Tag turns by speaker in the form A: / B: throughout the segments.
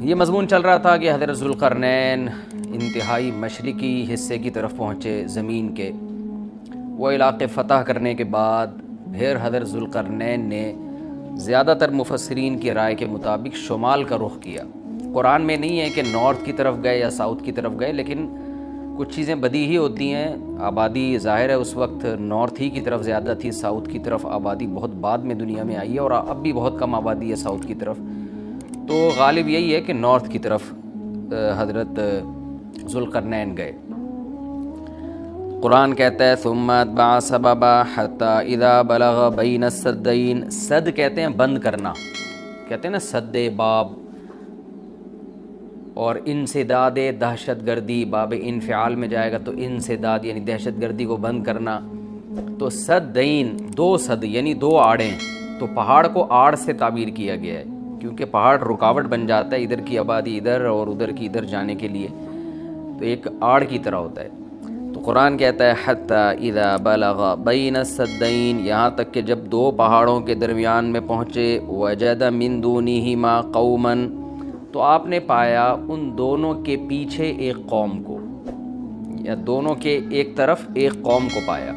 A: یہ مضمون چل رہا تھا کہ حضرت ذوالقرنین انتہائی مشرقی حصے کی طرف پہنچے زمین کے. وہ علاقے فتح کرنے کے بعد پھر حضرت ذوالقرنین نے زیادہ تر مفسرین کی رائے کے مطابق شمال کا رخ کیا. قرآن میں نہیں ہے کہ نارتھ کی طرف گئے یا ساؤتھ کی طرف گئے، لیکن کچھ چیزیں بدیہی ہوتی ہیں. آبادی ظاہر ہے اس وقت نارتھ ہی کی طرف زیادہ تھی، ساؤتھ کی طرف آبادی بہت بعد میں دنیا میں آئی ہے، اور اب بھی بہت کم آبادی ہے ساؤتھ کی طرف. تو غالب یہی ہے کہ نارتھ کی طرف حضرت ذوالقرنین گئے. قرآن کہتا ہے ثم اتبع سببا حتی اذا بلغ بین السدین. سد کہتے ہیں بند کرنا، کہتے ہیں نا سد باب، اور انسداد دہشت گردی، باب انفعال میں جائے گا تو انسداد یعنی دہشت گردی کو بند کرنا. تو سدین دو سد یعنی دو آڑیں، تو پہاڑ کو آڑ سے تعبیر کیا گیا ہے کیونکہ پہاڑ رکاوٹ بن جاتا ہے ادھر کی آبادی ادھر اور ادھر کی ادھر جانے کے لیے، تو ایک آڑ کی طرح ہوتا ہے. تو قرآن کہتا ہے حتی اذا بلغ بین السدین، یہاں تک کہ جب دو پہاڑوں کے درمیان میں پہنچے، وجد من دونہما قوما، تو آپ نے پایا ان دونوں کے پیچھے ایک قوم کو، یا دونوں کے ایک طرف ایک قوم کو پایا.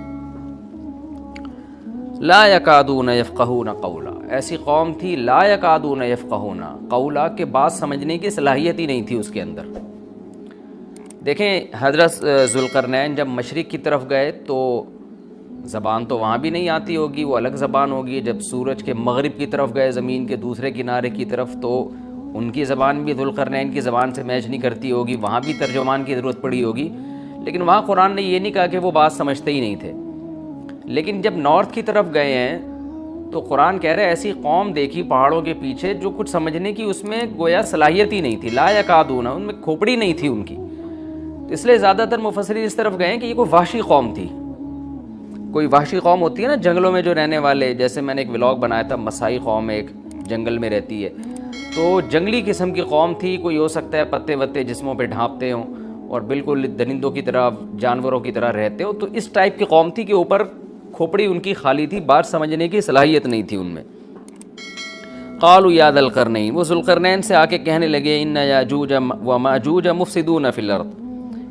A: لا یکادون یفقہون قولا، ایسی قوم تھی لا یکادون یفقہون قولا، کہ بات سمجھنے کی صلاحیت ہی نہیں تھی اس کے اندر. دیکھیں حضرت ذوالقرنین جب مشرق کی طرف گئے تو زبان تو وہاں بھی نہیں آتی ہوگی، وہ الگ زبان ہوگی. جب سورج کے مغرب کی طرف گئے زمین کے دوسرے کنارے کی طرف، تو ان کی زبان بھی ذوالقرنین کی زبان سے میچ نہیں کرتی ہوگی، وہاں بھی ترجمان کی ضرورت پڑی ہوگی. لیکن وہاں قرآن نے یہ نہیں کہا کہ وہ بات سمجھتے ہی نہیں تھے. لیکن جب نارتھ کی طرف گئے ہیں تو قرآن کہہ رہے ایسی قوم دیکھی پہاڑوں کے پیچھے جو کچھ سمجھنے کی اس میں گویا صلاحیت ہی نہیں تھی. لا یکادون، ان میں کھوپڑی نہیں تھی ان کی. اس لیے زیادہ تر مفسرین اس طرف گئے ہیں کہ یہ کوئی وحشی قوم تھی. کوئی وحشی قوم ہوتی ہے نا جنگلوں میں جو رہنے والے، جیسے میں نے ایک ولاگ بنایا تھا مسائی قوم ایک جنگل میں رہتی ہے، تو جنگلی قسم کی قوم تھی. کوئی ہو سکتا ہے پتے وتے جسموں پہ ڈھانپتے ہوں اور بالکل درندوں کی طرح جانوروں کی طرح رہتے ہوں. تو اس ٹائپ کی قوم تھی کہ اوپر کھوپڑی ان کی خالی تھی، بات سمجھنے کی صلاحیت نہیں تھی ان میں. قالوا یا ذا القرنین، وہ ذوالقرنین سے آ کے کہنے لگے ان یاجوج و ماجوج مفسدون فی الارض.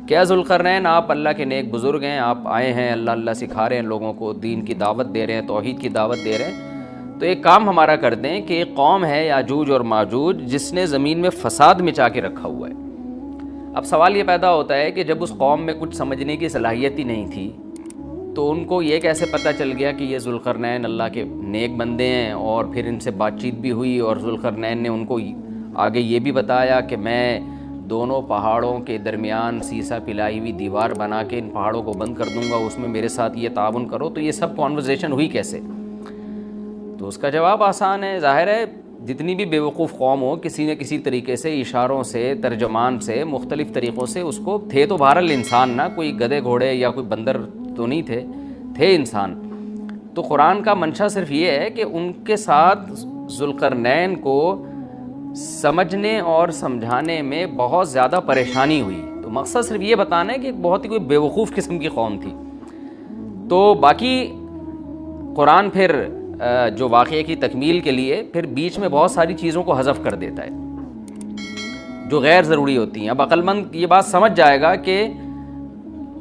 A: کیا ذوالقرنین آپ اللہ کے نیک بزرگ ہیں، آپ آئے ہیں اللہ اللہ سکھا رہے ہیں لوگوں کو، دین کی دعوت دے رہے ہیں، توحید کی دعوت دے رہے ہیں، تو ایک کام ہمارا کر دیں کہ ایک قوم ہے یاجوج اور ماجوج جس نے زمین میں فساد مچا کے رکھا ہوا ہے. اب سوال یہ پیدا ہوتا ہے کہ جب اس قوم میں کچھ سمجھنے کی صلاحیت ہی نہیں تھی تو ان کو یہ کیسے پتہ چل گیا کہ یہ ذوالقرنین اللہ کے نیک بندے ہیں، اور پھر ان سے بات چیت بھی ہوئی اور ذوالقرنین نے ان کو آگے یہ بھی بتایا کہ میں دونوں پہاڑوں کے درمیان سیسا پلائی ہوئی دیوار بنا کے ان پہاڑوں کو بند کر دوں گا، اس میں میرے ساتھ یہ تعاون کرو. تو یہ سب کانورزیشن ہوئی کیسے؟ تو اس کا جواب آسان ہے. ظاہر ہے جتنی بھی بیوقوف قوم ہو کسی نہ کسی طریقے سے اشاروں سے ترجمان سے مختلف طریقوں سے اس کو تھے تو بہرحال انسان، نہ کوئی گدھے گھوڑے یا کوئی بندر تو نہیں تھے انسان. تو قرآن کا منشا صرف یہ ہے کہ ان کے ساتھ ذوالقرنین کو سمجھنے اور سمجھانے میں بہت زیادہ پریشانی ہوئی. تو مقصد صرف یہ بتانا ہے کہ بہت ہی کوئی بیوقوف قسم کی قوم تھی. تو باقی قرآن پھر جو واقعے کی تکمیل کے لیے پھر بیچ میں بہت ساری چیزوں کو حذف کر دیتا ہے جو غیر ضروری ہوتی ہیں. اب عقل مند یہ بات سمجھ جائے گا کہ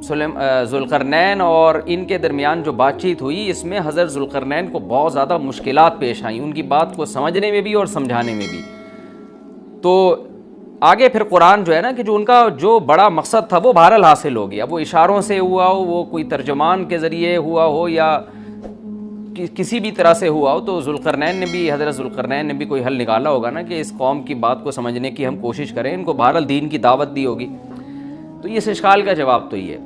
A: ذوالقرنین اور ان کے درمیان جو بات چیت ہوئی اس میں حضرت ذوالقرنین کو بہت زیادہ مشکلات پیش آئیں ان کی بات کو سمجھنے میں بھی اور سمجھانے میں بھی. تو آگے پھر قرآن جو ہے نا کہ جو ان کا جو بڑا مقصد تھا وہ بہرحال حاصل ہو گیا. وہ اشاروں سے ہوا ہو، وہ کوئی ترجمان کے ذریعے ہوا ہو، یا کسی بھی طرح سے ہوا ہو، تو حضرت ذوالقرنین نے بھی کوئی حل نکالا ہوگا نا کہ اس قوم کی بات کو سمجھنے کی ہم کوشش کریں، ان کو بہرحال دین کی دعوت دی ہوگی. تو اس اشکال کا جواب تو یہ ہے،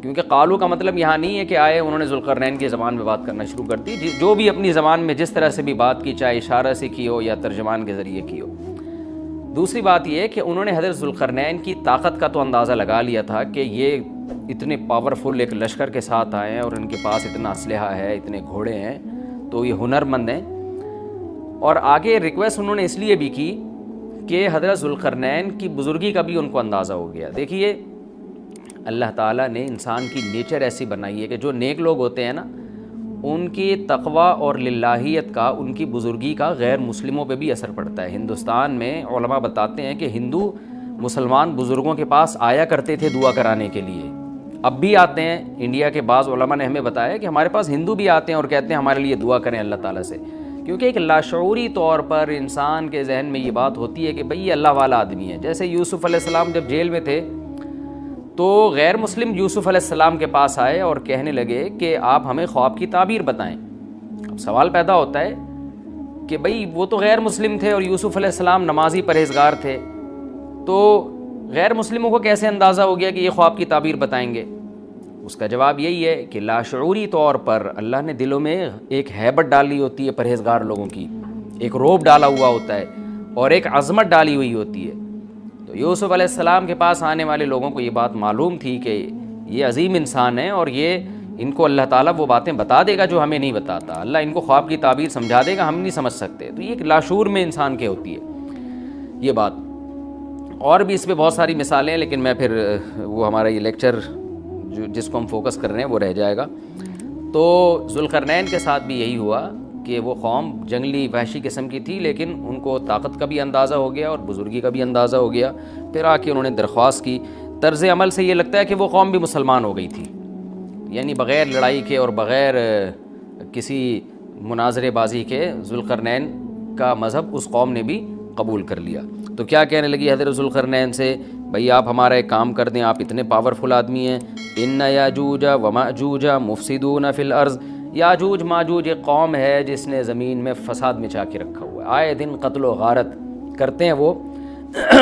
A: کیونکہ قالو کا مطلب یہاں نہیں ہے کہ آئے انہوں نے ذوالقرنین کی زبان میں بات کرنا شروع کر دی. جو بھی اپنی زبان میں جس طرح سے بھی بات کی، چاہے اشارہ سے کی ہو یا ترجمان کے ذریعے کی ہو. دوسری بات یہ ہے کہ انہوں نے حضرت ذوالقرنین کی طاقت کا تو اندازہ لگا لیا تھا کہ یہ اتنے پاورفل ایک لشکر کے ساتھ آئے ہیں اور ان کے پاس اتنا اسلحہ ہے، اتنے گھوڑے ہیں، تو یہ ہنر مند ہیں. اور آگے ریکویسٹ انہوں نے اس لیے بھی کی کہ حضرت ذوالقرنین کی بزرگی کا بھی ان کو اندازہ ہو گیا. دیکھیے اللہ تعالیٰ نے انسان کی نیچر ایسی بنائی ہے کہ جو نیک لوگ ہوتے ہیں نا ان کی تقوی اور للہیت کا، ان کی بزرگی کا غیر مسلموں پہ بھی اثر پڑتا ہے۔ ہندوستان میں علماء بتاتے ہیں کہ ہندو مسلمان بزرگوں کے پاس آیا کرتے تھے دعا کرانے کے لیے، اب بھی آتے ہیں۔ انڈیا کے بعض علماء نے ہمیں بتایا کہ ہمارے پاس ہندو بھی آتے ہیں اور کہتے ہیں ہمارے لیے دعا کریں اللہ تعالیٰ سے، کیونکہ ایک لاشعوری طور پر انسان کے ذہن میں یہ بات ہوتی ہے کہ بھئی یہ اللہ والا آدمی ہے۔ جیسے یوسف علیہ السلام جب جیل میں تھے تو غیر مسلم یوسف علیہ السلام کے پاس آئے اور کہنے لگے کہ آپ ہمیں خواب کی تعبیر بتائیں۔ اب سوال پیدا ہوتا ہے کہ بھئی وہ تو غیر مسلم تھے اور یوسف علیہ السلام نمازی پرہیزگار تھے، تو غیر مسلموں کو کیسے اندازہ ہو گیا کہ یہ خواب کی تعبیر بتائیں گے؟ اس کا جواب یہی ہے کہ لاشعوری طور پر اللہ نے دلوں میں ایک ہیبت ڈالی ہوتی ہے پرہیزگار لوگوں کی، ایک روب ڈالا ہوا ہوتا ہے اور ایک عظمت ڈالی ہوئی ہوتی ہے۔ تو یوسف علیہ السلام کے پاس آنے والے لوگوں کو یہ بات معلوم تھی کہ یہ عظیم انسان ہے اور یہ ان کو اللہ تعالیٰ وہ باتیں بتا دے گا جو ہمیں نہیں بتاتا، اللہ ان کو خواب کی تعبیر سمجھا دے گا، ہم نہیں سمجھ سکتے۔ تو یہ ایک لاشعور میں انسان کے ہوتی ہے یہ بات، اور بھی اس پہ بہت ساری مثالیں ہیں، لیکن میں پھر وہ ہمارا یہ لیکچر جس کو ہم فوکس کر رہے ہیں وہ رہ جائے گا۔ تو ذوالقرنین کے ساتھ بھی یہی ہوا کہ وہ قوم جنگلی وحشی قسم کی تھی، لیکن ان کو طاقت کا بھی اندازہ ہو گیا اور بزرگی کا بھی اندازہ ہو گیا۔ پھر آ کے انہوں نے درخواست کی۔ طرز عمل سے یہ لگتا ہے کہ وہ قوم بھی مسلمان ہو گئی تھی، یعنی بغیر لڑائی کے اور بغیر کسی مناظرے بازی کے ذوالقرنین کا مذہب اس قوم نے بھی قبول کر لیا۔ تو کیا کہنے لگی حضرت ذوالقرنین سے، بھئی آپ ہمارا ایک کام کر دیں، آپ اتنے پاورفل آدمی ہیں، ان یاجوج وماجوج مفسدون فی الارض، یاجوج ماجوج ایک قوم ہے جس نے زمین میں فساد مچا کے رکھا ہوا ہے، آئے دن قتل و غارت کرتے ہیں وہ،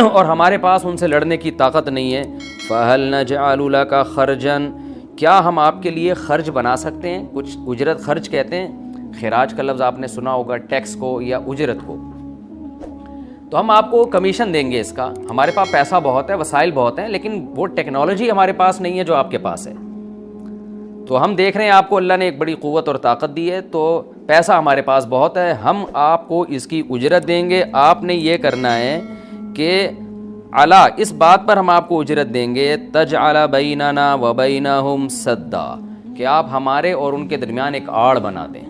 A: اور ہمارے پاس ان سے لڑنے کی طاقت نہیں ہے۔ فہل نجعل لک خرجا، کیا ہم آپ کے لیے خرچ بنا سکتے ہیں؟ کچھ اجرت، خرچ کہتے ہیں خراج کا لفظ آپ نے سنا ہوگا، ٹیکس کو یا اجرت کو، تو ہم آپ کو کمیشن دیں گے اس کا، ہمارے پاس پیسہ بہت ہے، وسائل بہت ہیں، لیکن وہ ٹیکنالوجی ہمارے پاس نہیں ہے جو آپ کے پاس ہے۔ تو ہم دیکھ رہے ہیں آپ کو اللہ نے ایک بڑی قوت اور طاقت دی ہے، تو پیسہ ہمارے پاس بہت ہے، ہم آپ کو اس کی اجرت دیں گے۔ آپ نے یہ کرنا ہے کہ علا، اس بات پر ہم آپ کو اجرت دیں گے، تجعل بیننا وبینہم سدا، کہ آپ ہمارے اور ان کے درمیان ایک آڑ بنا دیں،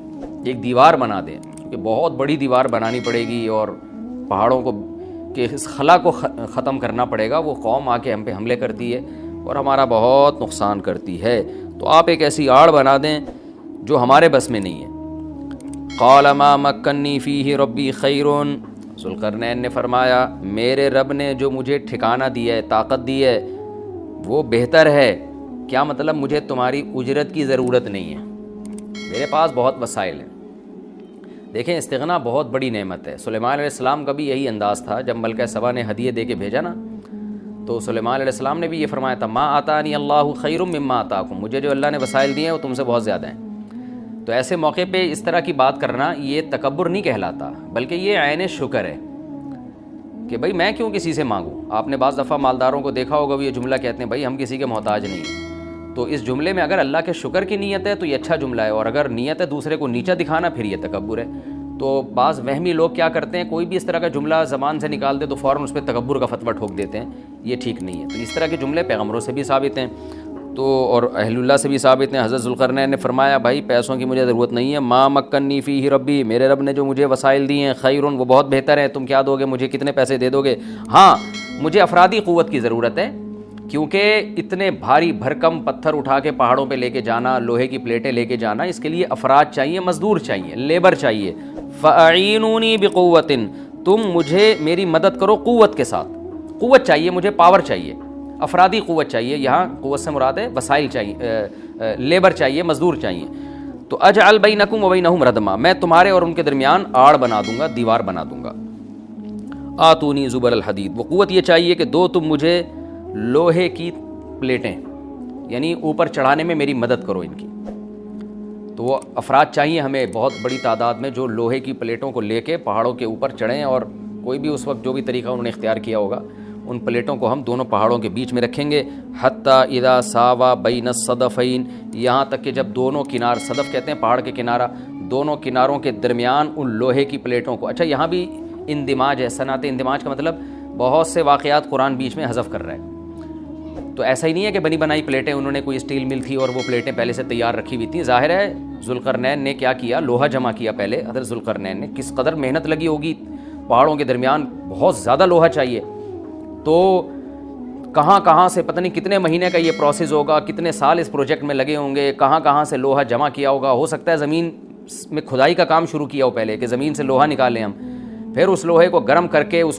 A: ایک دیوار بنا دیں، کہ بہت بڑی دیوار بنانی پڑے گی اور پہاڑوں کو کہ اس خلا کو ختم کرنا پڑے گا، وہ قوم آ کے ہم پہ حملے کرتی ہے اور ہمارا بہت نقصان کرتی ہے، تو آپ ایک ایسی آڑ بنا دیں جو ہمارے بس میں نہیں ہے۔ قال ما مکنی فیہ ربی خیر، ذوالقرنین نے فرمایا میرے رب نے جو مجھے ٹھکانہ دیا ہے، طاقت دی ہے، وہ بہتر ہے۔ کیا مطلب؟ مجھے تمہاری اجرت کی ضرورت نہیں ہے، میرے پاس بہت وسائل ہیں۔ دیکھیں استغنا بہت بڑی نعمت ہے۔ سلیمان علیہ السلام کا بھی یہی انداز تھا، جب ملکہ سبا نے ہدیے دے کے بھیجا نا، تو سلیمان علیہ السلام نے بھی یہ فرمایا تھا ما آتانی اللہ خیر مما آتاکم، مجھے جو اللہ نے وسائل دیے ہیں وہ تم سے بہت زیادہ ہیں۔ تو ایسے موقع پہ اس طرح کی بات کرنا یہ تکبر نہیں کہلاتا، بلکہ یہ عین شکر ہے کہ بھائی میں کیوں کسی سے مانگوں۔ آپ نے بعض دفعہ مالداروں کو دیکھا ہوگا، وہ یہ جملہ کہتے ہیں بھائی ہم کسی کے محتاج نہیں ہیں، تو اس جملے میں اگر اللہ کے شکر کی نیت ہے تو یہ اچھا جملہ ہے، اور اگر نیت ہے دوسرے کو نیچا دکھانا پھر یہ تکبر ہے۔ تو بعض وہمی لوگ کیا کرتے ہیں، کوئی بھی اس طرح کا جملہ زبان سے نکال دے تو فوراً اس پہ تکبر کا فتویٰ ٹھوک دیتے ہیں، یہ ٹھیک نہیں ہے۔ تو اس طرح کے جملے پیغمبروں سے بھی ثابت ہیں تو اور اہل اللہ سے بھی ثابت ہیں۔ حضرت ذوالقرنین نے فرمایا بھائی پیسوں کی مجھے ضرورت نہیں ہے، ما مکنی فیہ ربی، میرے رب نے جو مجھے وسائل دیے ہیں خیر، وہ بہت بہتر ہیں۔ تم کیا دو گے مجھے، کتنے پیسے دے دو گے؟ ہاں مجھے افرادی قوت کی ضرورت ہے، کیونکہ اتنے بھاری بھرکم پتھر اٹھا کے پہاڑوں پہ لے کے جانا، لوہے کی پلیٹیں لے کے جانا، اس کے لیے افراد چاہیے، مزدور چاہیے، لیبر چاہیے۔ فَأَعِينُونِي بِقُوَّةٍ، تم مجھے میری مدد کرو قوت کے ساتھ، قوت چاہیے مجھے، پاور چاہیے، افرادی قوت چاہیے، یہاں قوت سے مراد ہے وسائل چاہیے، لیبر چاہیے، مزدور چاہیے۔ تو اجعل بینکم وبینہم ردما، میں تمہارے اور ان کے درمیان آڑ بنا دوں گا، دیوار بنا دوں گا۔ آتونی زبر الحدید، وہ قوت یہ چاہیے کہ دو تم مجھے لوہے کی پلیٹیں، یعنی اوپر چڑھانے میں میری مدد کرو ان کی۔ تو وہ افراد چاہیے ہمیں بہت بڑی تعداد میں جو لوہے کی پلیٹوں کو لے کے پہاڑوں کے اوپر چڑھیں، اور کوئی بھی اس وقت جو بھی طریقہ انہوں نے اختیار کیا ہوگا، ان پلیٹوں کو ہم دونوں پہاڑوں کے بیچ میں رکھیں گے، حتیٰ اذا ساوا بین الصدفین، یہاں تک کہ جب دونوں کنار، صدف کہتے ہیں پہاڑ کے کنارہ، دونوں کناروں کے درمیان ان لوہے کی پلیٹوں کو۔ اچھا یہاں بھی اندماج ہے، صنعت اندماج کا مطلب بہت سے واقعات قرآن بیچ میں حذف کر رہا ہے۔ تو ایسا ہی نہیں ہے کہ بنی بنائی پلیٹیں، انہوں نے کوئی اسٹیل مل تھی اور وہ پلیٹیں پہلے سے تیار رکھی ہوئی تھیں، ظاہر ہے ذوالقرنین نے کیا کیا, لوہا جمع کیا پہلے. حضرت ذوالقرنین نے کس قدر محنت لگی ہوگی, پہاڑوں کے درمیان بہت زیادہ لوہا چاہیے, تو کہاں کہاں سے پتہ نہیں کتنے مہینے کا یہ پروسیس ہوگا, کتنے سال اس پروجیکٹ میں لگے ہوں گے, کہاں کہاں سے لوہا جمع کیا ہوگا. ہو سکتا ہے زمین میں کھدائی کا کام شروع کیا ہو پہلے, کہ زمین سے لوہا نکالیں ہم, پھر اس لوہے کو گرم کر کے اس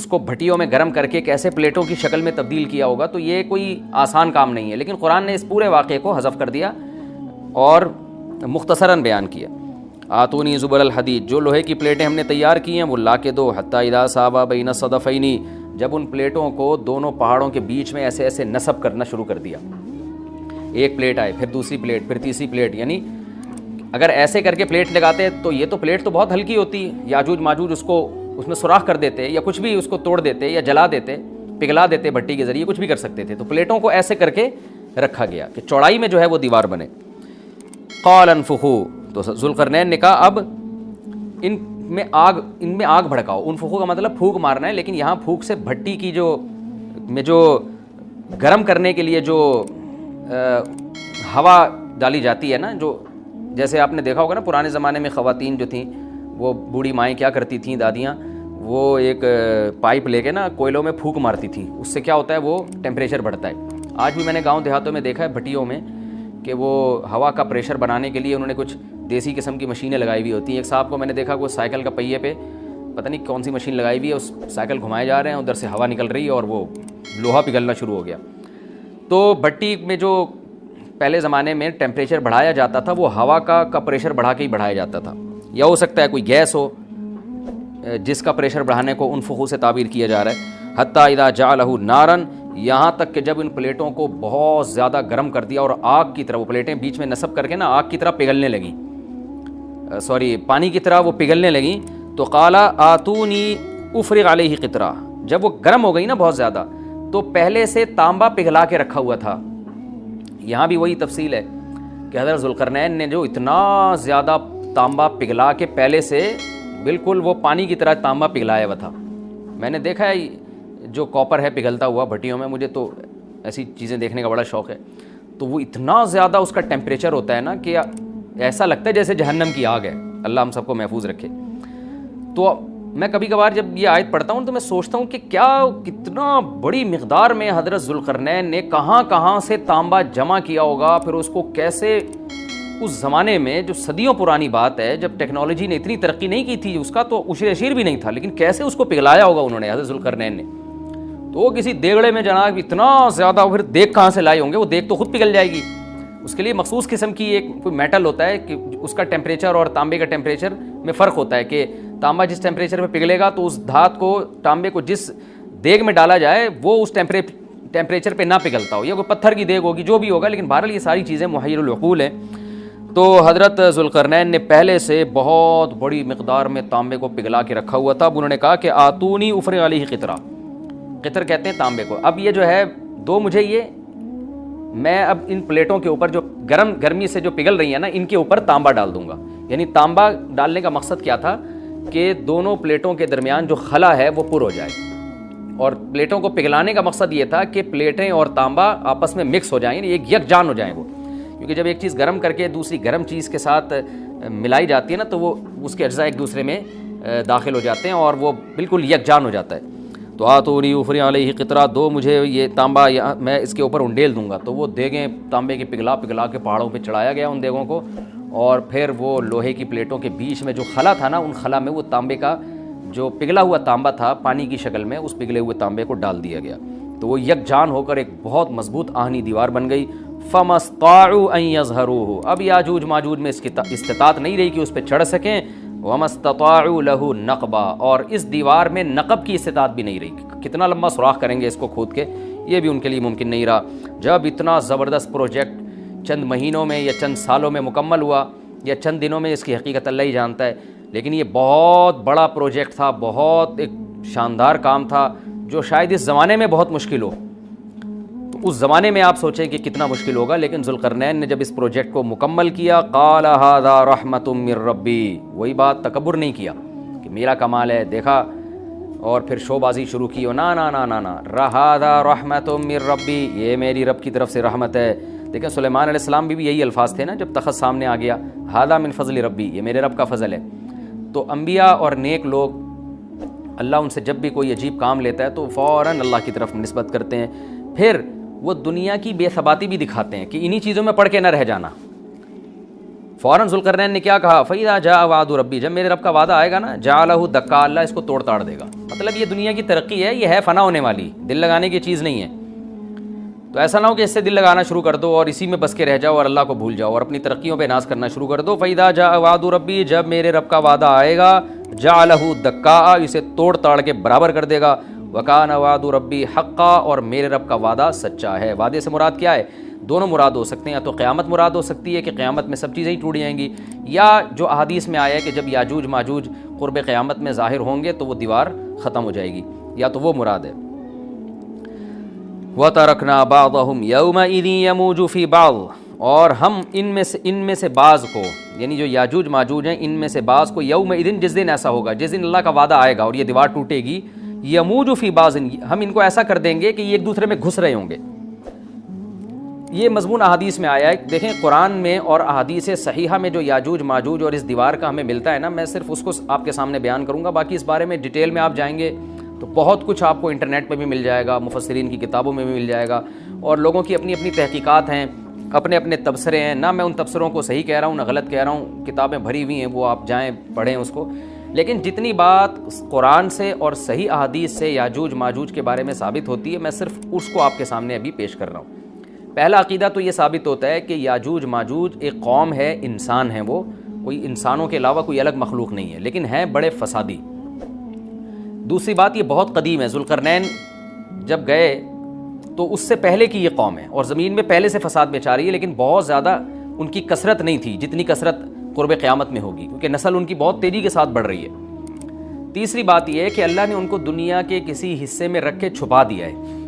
A: کو بھٹیوں میں گرم کر کے کیسے پلیٹوں کی شکل میں تبدیل کیا ہوگا. تو یہ کوئی آسان کام نہیں ہے, لیکن قرآن نے اس پورے واقعے کو حذف کر دیا اور مختصراً بیان کیا. آتونی زبر الحدید, جو لوہے کی پلیٹیں ہم نے تیار کی ہیں وہ لا کے دو. حتی اذا ساوا بین الصدفین, جب ان پلیٹوں کو دونوں پہاڑوں کے بیچ میں ایسے ایسے نصب کرنا شروع کر دیا. ایک پلیٹ آئے, پھر دوسری پلیٹ, پھر تیسری پلیٹ. یعنی اگر ایسے کر کے پلیٹ لگاتے تو یہ تو پلیٹ تو بہت ہلکی ہوتی, یاجوج ماجوج اس میں سوراخ کر دیتے یا کچھ بھی اس کو توڑ دیتے یا جلا دیتے, پگھلا دیتے بھٹی کے ذریعے, کچھ بھی کر سکتے تھے. تو پلیٹوں کو ایسے کر کے رکھا گیا کہ چوڑائی میں جو ہے وہ دیوار بنے. قال انفخوا, تو ذوالقرنین نے کہا اب ان میں آگ بھڑکاؤ. انفخوا کا مطلب پھونک مارنا ہے, لیکن یہاں پھونک سے بھٹی کی جو گرم کرنے کے لیے جو ہوا ڈالی جاتی ہے نا, جو جیسے آپ نے دیکھا ہوگا نا پرانے زمانے میں خواتین جو تھیں, وہ بوڑھی مائیں کیا کرتی تھیں, دادیاں, وہ ایک پائپ لے کے نا کوئلوں میں پھونک مارتی تھیں. اس سے کیا ہوتا ہے, وہ ٹیمپریچر بڑھتا ہے. آج بھی میں نے گاؤں دیہاتوں میں دیکھا ہے بھٹیوں میں کہ وہ ہوا کا پریشر بنانے کے لیے انہوں نے کچھ دیسی قسم کی مشینیں لگائی ہوئی ہوتی ہیں. ایک صاحب کو میں نے دیکھا وہ سائیکل کا پہیے پہ پتہ نہیں کون سی مشین لگائی ہوئی ہے, اس سائیکل گھمائے جا رہے ہیں, ادھر سے ہوا نکل رہی ہے اور وہ لوہا پگھلنا شروع ہو گیا. تو بھٹی میں جو پہلے زمانے میں ٹیمپریچر بڑھایا جاتا تھا وہ ہوا کا پریشر بڑھا کے ہی بڑھایا جاتا تھا, یا ہو سکتا ہے کوئی گیس ہو جس کا پریشر بڑھانے کو انفخو سے تعبیر کیا جا رہا ہے. حتیٰ اذا جعلہ نارن, یہاں تک کہ جب ان پلیٹوں کو بہت زیادہ گرم کر دیا اور آگ کی طرح, وہ پلیٹیں بیچ میں نصب کر کے نا آگ کی طرح پگھلنے لگیں, پانی کی طرح وہ پگھلنے لگیں. تو قال آتونی افرغ علیہ قطرہ, جب وہ گرم ہو گئی نا بہت زیادہ, تو پہلے سے تانبا پگھلا کے رکھا ہوا تھا. یہاں بھی وہی تفصیل ہے کہ حضرت ذوالقرنین نے جو اتنا زیادہ تانبا پگھلا کے پہلے سے بالکل وہ پانی کی طرح تانبا پگھلایا ہوا تھا. میں نے دیکھا ہے جو کاپر ہے پگھلتا ہوا بھٹیوں میں, مجھے تو ایسی چیزیں دیکھنے کا بڑا شوق ہے. تو وہ اتنا زیادہ اس کا ٹیمپریچر ہوتا ہے نا کہ ایسا لگتا ہے جیسے جہنم کی آگ ہے. اللہ ہم سب کو محفوظ رکھے. تو میں کبھی کبھار جب یہ آیت پڑھتا ہوں تو میں سوچتا ہوں کہ کتنا بڑی مقدار میں حضرت ذوالقرنین نے کہاں کہاں سے تانبا جمع کیا ہوگا, پھر اس کو کیسے اس زمانے میں جو صدیوں پرانی بات ہے, جب ٹیکنالوجی نے اتنی ترقی نہیں کی تھی, اس کا تو عشر اشیر بھی نہیں تھا, لیکن کیسے اس کو پگھلایا ہوگا انہوں نے, حضرت ذوالقرنین نے. تو وہ کسی دیگڑے میں جناب اتنا زیادہ, پھر دیگ کہاں سے لائے ہوں گے, وہ دیگ تو خود پگھل جائے گی. اس کے لیے مخصوص قسم کی ایک کوئی میٹل ہوتا ہے کہ اس کا ٹیمپریچر اور تانبے کا ٹیمپریچر میں فرق ہوتا ہے, کہ تانبا جس ٹیمپریچر پہ پگھلے گا تو اس دھات کو, تانبے کو جس دیگ میں ڈالا جائے وہ اس ٹیمپریچر پہ نہ پگھلتا ہو, یا کوئی پتھر کی دیگ ہوگی, جو بھی ہوگا. لیکن بہرحال یہ ساری چیزیں محیر العقول ہیں. تو حضرت ذوالقرنین نے پہلے سے بہت بڑی مقدار میں تانبے کو پگھلا کے رکھا ہوا تھا. اب انہوں نے کہا کہ آتونی افرغ علیہ قطرہ, قطر کہتے ہیں تانبے کو. اب یہ جو ہے دو مجھے یہ, میں اب ان پلیٹوں کے اوپر جو گرمی سے جو پگھل رہی ہیں نا, ان کے اوپر تانبا ڈال دوں گا. یعنی تانبا ڈالنے کا مقصد کیا تھا کہ دونوں پلیٹوں کے درمیان جو خلا ہے وہ پر ہو جائے, اور پلیٹوں کو پگھلانے کا مقصد یہ تھا کہ پلیٹیں اور تانبا آپس میں مکس ہو جائیں, یعنی ایک یکجان ہو جائیں وہ. کیونکہ جب ایک چیز گرم کر کے دوسری گرم چیز کے ساتھ ملائی جاتی ہے نا, تو وہ اس کے اجزاء ایک دوسرے میں داخل ہو جاتے ہیں اور وہ بالکل یکجان ہو جاتا ہے. تو آتونی افرغ علیہ قطرہ, دو مجھے یہ تانبا, میں اس کے اوپر انڈیل دوں گا. تو وہ دیگیں تانبے کی پگھلا کے پہاڑوں پہ چڑھایا گیا ان دیگوں کو, اور پھر وہ لوہے کی پلیٹوں کے بیچ میں جو خلا تھا نا, ان خلا میں وہ تانبے کا جو پگھلا ہوا تانبا تھا پانی کی شکل میں, اس پگھلے ہوئے تانبے کو ڈال دیا گیا. تو وہ یکجان ہو کر ایک بہت مضبوط آہنی دیوار بن گئی. فَمَسْطَاعُوا أَن يَظْهَرُوهُ, اب یاجوج ماجوج میں اس کی استطاعت نہیں رہی کہ اس پہ چڑھ سکیں. وَمَسْتَطَاعُوا لَهُ نَقْبًا, اور اس دیوار میں نقب کی استطاعت بھی نہیں رہی. کتنا لمبا سوراخ کریں گے اس کو کھود کے, یہ بھی ان کے لیے ممکن نہیں رہا. جب اتنا زبردست پروجیکٹ چند مہینوں میں یا چند سالوں میں مکمل ہوا, یا چند دنوں میں, اس کی حقیقت اللہ ہی جانتا ہے, لیکن یہ بہت بڑا پروجیکٹ تھا, بہت ایک شاندار کام تھا, جو شاید اس زمانے میں بہت مشکل ہو. تو اس زمانے میں آپ سوچیں کہ کتنا مشکل ہوگا, لیکن ذوالقرنین نے جب اس پروجیکٹ کو مکمل کیا, قال ھذا رحمۃ من ربی, وہی بات, تکبر نہیں کیا کہ میرا کمال ہے, دیکھا اور پھر شو بازی شروع کی, نا نا نا نا نا, ھذا رحمۃ من ربی, یہ میری رب کی طرف سے رحمت ہے. دیکھیں سلیمان علیہ السلام بھی یہی الفاظ تھے نا جب تخت سامنے آ گیا، ھذا من فضل ربی، یہ میرے رب کا فضل ہے. تو انبیاء اور نیک لوگ اللہ ان سے جب بھی کوئی عجیب کام لیتا ہے تو فوراً اللہ کی طرف نسبت کرتے ہیں. پھر وہ دنیا کی بے ثباتی بھی دکھاتے ہیں کہ انہی چیزوں میں پڑھ کے نہ رہ جانا. فوراً ذوالقرنین نے کیا کہا، فَإِذَا جَاءَ وَعْدُ رَبِّي، جب میرے رب کا وعدہ آئے گا نا، جَعَلَهُ دَكَّا، اللہ اس کو توڑ تاڑ دے گا. مطلب یہ دنیا کی ترقی ہے، یہ ہے فنا ہونے والی، دل لگانے کی چیز نہیں ہے. تو ایسا نہ ہو کہ اس سے دل لگانا شروع کر دو اور اسی میں بس کے رہ جاؤ اور اللہ کو بھول جاؤ اور اپنی ترقیوں پہ ناز کرنا شروع کر دو. فَإِذَا جَاءَ وَعْدُ رَبِّي، جب میرے رب کا وعدہ آئے گا، جَعَلَهُ دَكَّا، اسے توڑ تاڑ کے برابر کر دے گا. وَكَانَ وَعْدُ رَبِّي حَقًّا، اور میرے رب کا وعدہ سچا ہے. وعدے سے مراد کیا ہے؟ دونوں مراد ہو سکتے ہیں، یا تو قیامت مراد ہو سکتی ہے کہ قیامت میں سب چیزیں ہی ٹوٹ جائیں گی، یا جو احادیث میں آیا ہے کہ جب یاجوج ماجوج قرب قیامت میں ظاہر ہوں گے تو وہ دیوار ختم ہو جائے گی، یا تو وہ مراد ہے. وَتَرَكْنَا بَعْضَهُمْ يَوْمَئِذٍ يَمُوجُ فِي بَعْضٍ، اور ہم ان میں سے بعض کو، یعنی جو یاجوج ماجوج ہیں ان میں سے بعض کو، یومئذ، جس دن ایسا ہوگا، جس دن اللہ کا وعدہ آئے گا اور یہ دیوار ٹوٹے گی، یموج فی بعض، ہم ان کو ایسا کر دیں گے کہ یہ ایک دوسرے میں گھس رہے ہوں گے. یہ مضمون احادیث میں آیا ہے. دیکھیں قرآن میں اور احادیث صحیحہ میں جو یاجوج ماجوج اور اس دیوار کا ہمیں ملتا ہے نا، میں صرف اس کو آپ کے سامنے بیان کروں گا. باقی اس بارے میں ڈیٹیل میں آپ جائیں گے تو بہت کچھ آپ کو انٹرنیٹ پہ بھی مل جائے گا، مفسرین کی کتابوں میں بھی مل جائے گا، اور لوگوں کی اپنی اپنی تحقیقات ہیں، اپنے اپنے تبصرے ہیں. نہ میں ان تبصروں کو صحیح کہہ رہا ہوں نہ غلط کہہ رہا ہوں، کتابیں بھری ہوئی ہیں، وہ آپ جائیں پڑھیں اس کو. لیکن جتنی بات قرآن سے اور صحیح احادیث سے یاجوج ماجوج کے بارے میں ثابت ہوتی ہے، میں صرف اس کو آپ کے سامنے ابھی پیش کر رہا ہوں. پہلا عقیدہ تو یہ ثابت ہوتا ہے کہ یاجوج ماجوج ایک قوم ہے، انسان ہیں، وہ کوئی انسانوں کے علاوہ کوئی الگ مخلوق نہیں ہے، لیکن ہیں بڑے فسادی. دوسری بات، یہ بہت قدیم ہے. ذوالقرنین جب گئے تو اس سے پہلے کی یہ قوم ہے اور زمین میں پہلے سے فساد مچا رہی ہے، لیکن بہت زیادہ ان کی کثرت نہیں تھی جتنی کثرت قرب قیامت میں ہوگی، کیونکہ نسل ان کی بہت تیزی کے ساتھ بڑھ رہی ہے. تیسری بات یہ ہے کہ اللہ نے ان کو دنیا کے کسی حصے میں رکھ کے چھپا دیا ہے.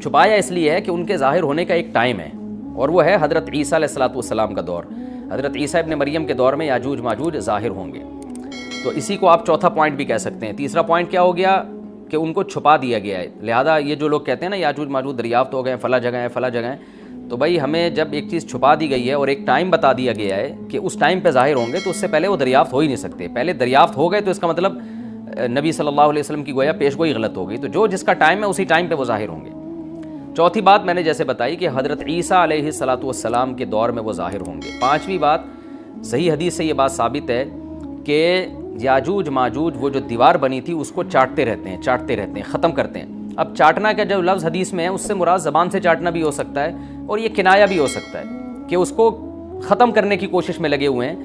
A: چھپایا اس لیے ہے کہ ان کے ظاہر ہونے کا ایک ٹائم ہے، اور وہ ہے حضرت عیسیٰ علیہ السلام کا دور. حضرت عیسیٰ ابن مریم کے دور میں یاجوج ماجوج ظاہر ہوں گے. تو اسی کو آپ چوتھا پوائنٹ بھی کہہ سکتے ہیں. تیسرا پوائنٹ کیا ہو گیا کہ ان کو چھپا دیا گیا ہے. لہذا یہ جو لوگ کہتے ہیں نا یاجوج ماجوج دریافت ہو گئے ہیں، فلاں جگہ ہیں فلاں جگہ ہیں، تو بھائی ہمیں جب ایک چیز چھپا دی گئی ہے اور ایک ٹائم بتا دیا گیا ہے کہ اس ٹائم پہ ظاہر ہوں گے، تو اس سے پہلے وہ دریافت ہو ہی نہیں سکتے. پہلے دریافت ہو گئے تو اس کا مطلب نبی صلی اللہ علیہ وسلم کی گویا پیش گوئی غلط ہو گئی. تو جو جس کا ٹائم ہے اسی ٹائم پہ وہ ظاہر ہوں گے. چوتھی بات میں نے جیسے بتائی کہ حضرت عیسیٰ علیہ السلام کے دور میں وہ ظاہر ہوں گے. پانچویں بات، صحیح حدیث سے یہ بات ثابت ہے کہ یاجوج ماجوج وہ جو دیوار بنی تھی اس کو چاٹتے رہتے ہیں، ختم کرتے ہیں. اب چاٹنا کا جو لفظ حدیث میں ہے اس سے مراد زبان سے چاٹنا بھی ہو سکتا ہے اور یہ کنایا بھی ہو سکتا ہے کہ اس کو ختم کرنے کی کوشش میں لگے ہوئے ہیں.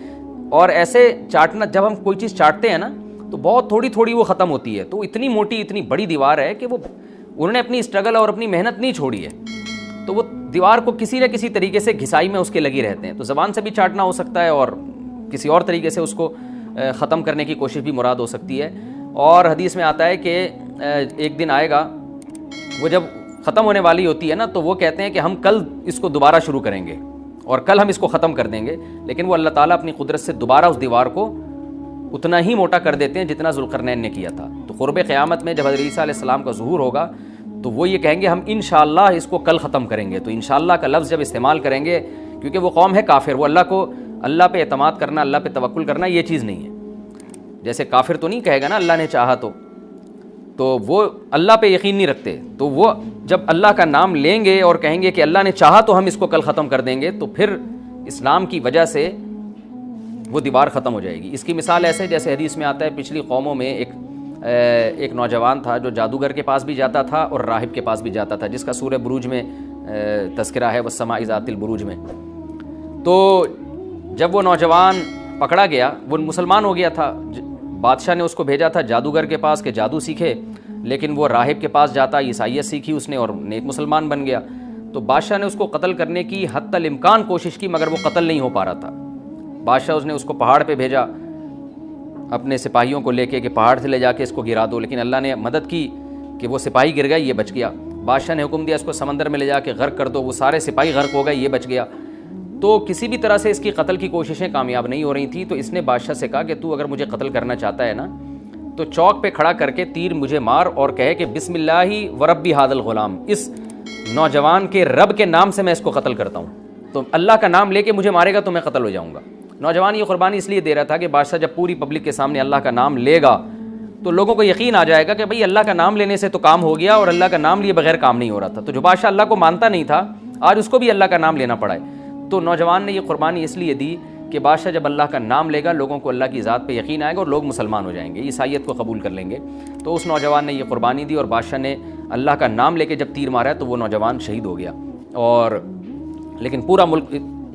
A: اور ایسے چاٹنا، جب ہم کوئی چیز چاٹتے ہیں نا تو بہت تھوڑی تھوڑی وہ ختم ہوتی ہے. تو اتنی موٹی اتنی بڑی دیوار ہے کہ وہ انہوں نے اپنی اسٹرگل اور اپنی محنت نہیں چھوڑی ہے، تو وہ دیوار کو کسی نہ کسی طریقے سے گھسائی میں اس کے لگی رہتے ہیں. تو زبان سے بھی چاٹنا ہو سکتا ہے اور کسی اور طریقے سے اس کو ختم کرنے کی کوشش بھی مراد ہو سکتی ہے. اور حدیث میں آتا ہے کہ ایک دن آئے گا، وہ جب ختم ہونے والی ہوتی ہے نا تو وہ کہتے ہیں کہ ہم کل اس کو دوبارہ شروع کریں گے اور کل ہم اس کو ختم کر دیں گے. لیکن وہ اللہ تعالیٰ اپنی قدرت سے دوبارہ اس دیوار کو اتنا ہی موٹا کر دیتے ہیں جتنا ذوالقرنین نے کیا تھا. تو قرب قیامت میں جب حضرت عیسیٰ علیہ السلام کا ظہور ہوگا تو وہ یہ کہیں گے ہم انشاءاللہ اس کو کل ختم کریں گے. تو انشاءاللہ کا لفظ جب استعمال کریں گے، کیونکہ وہ قوم ہے کافر، وہ اللہ پہ اعتماد کرنا، اللہ پہ توکل کرنا یہ چیز نہیں ہے. جیسے کافر تو نہیں کہے گا نا اللہ نے چاہا تو وہ اللہ پہ یقین نہیں رکھتے. تو وہ جب اللہ کا نام لیں گے اور کہیں گے کہ اللہ نے چاہا تو ہم اس کو کل ختم کر دیں گے، تو پھر اسلام کی وجہ سے وہ دیوار ختم ہو جائے گی. اس کی مثال ایسے جیسے حدیث میں آتا ہے، پچھلی قوموں میں ایک نوجوان تھا جو جادوگر کے پاس بھی جاتا تھا اور راہب کے پاس بھی جاتا تھا، جس کا سورہ بروج میں تذکرہ ہے، والسماء ذات البروج میں. تو جب وہ نوجوان پکڑا گیا، وہ مسلمان ہو گیا تھا، بادشاہ نے اس کو بھیجا تھا جادوگر کے پاس کہ جادو سیکھے، لیکن وہ راہب کے پاس جاتا، عیسائیت سیکھی اس نے اور نیک مسلمان بن گیا. تو بادشاہ نے اس کو قتل کرنے کی حتی الامکان کوشش کی، مگر وہ قتل نہیں ہو پا رہا تھا. بادشاہ اس نے اس کو پہاڑ پہ بھیجا اپنے سپاہیوں کو لے کے کہ پہاڑ سے لے جا کے اس کو گرا دو، لیکن اللہ نے مدد کی کہ وہ سپاہی گر گئے، یہ بچ گیا. بادشاہ نے حکم دیا اس کو سمندر میں لے جا کے غرق کر دو، وہ سارے سپاہی غرق ہو گئے، یہ بچ گیا. تو کسی بھی طرح سے اس کی قتل کی کوششیں کامیاب نہیں ہو رہی تھیں. تو اس نے بادشاہ سے کہا کہ تو اگر مجھے قتل کرنا چاہتا ہے نا تو چوک پہ کھڑا کر کے تیر مجھے مار اور کہے کہ بسم اللہ وربی ھذا الغلام، اس نوجوان کے رب کے نام سے میں اس کو قتل کرتا ہوں, تو اللہ کا نام لے کے مجھے مارے گا تو میں قتل ہو جاؤں گا. نوجوان یہ قربانی اس لیے دے رہا تھا کہ بادشاہ جب پوری پبلک کے سامنے اللہ کا نام لے گا تو لوگوں کو یقین آ جائے گا کہ بھئی اللہ کا نام لینے سے تو کام ہو گیا, اور اللہ کا نام لیے بغیر کام نہیں ہو رہا تھا. تو جو بادشاہ اللہ کو مانتا نہیں تھا آج اس کو بھی اللہ کا نام لینا پڑا ہے. تو نوجوان نے یہ قربانی اس لیے دی کہ بادشاہ جب اللہ کا نام لے گا لوگوں کو اللہ کی ذات پہ یقین آئے گا اور لوگ مسلمان ہو جائیں گے, عیسائیت کو قبول کر لیں گے. تو اس نوجوان نے یہ قربانی دی اور بادشاہ نے اللہ کا نام لے کے جب تیر مارا تو وہ نوجوان شہید ہو گیا, اور لیکن پورا ملک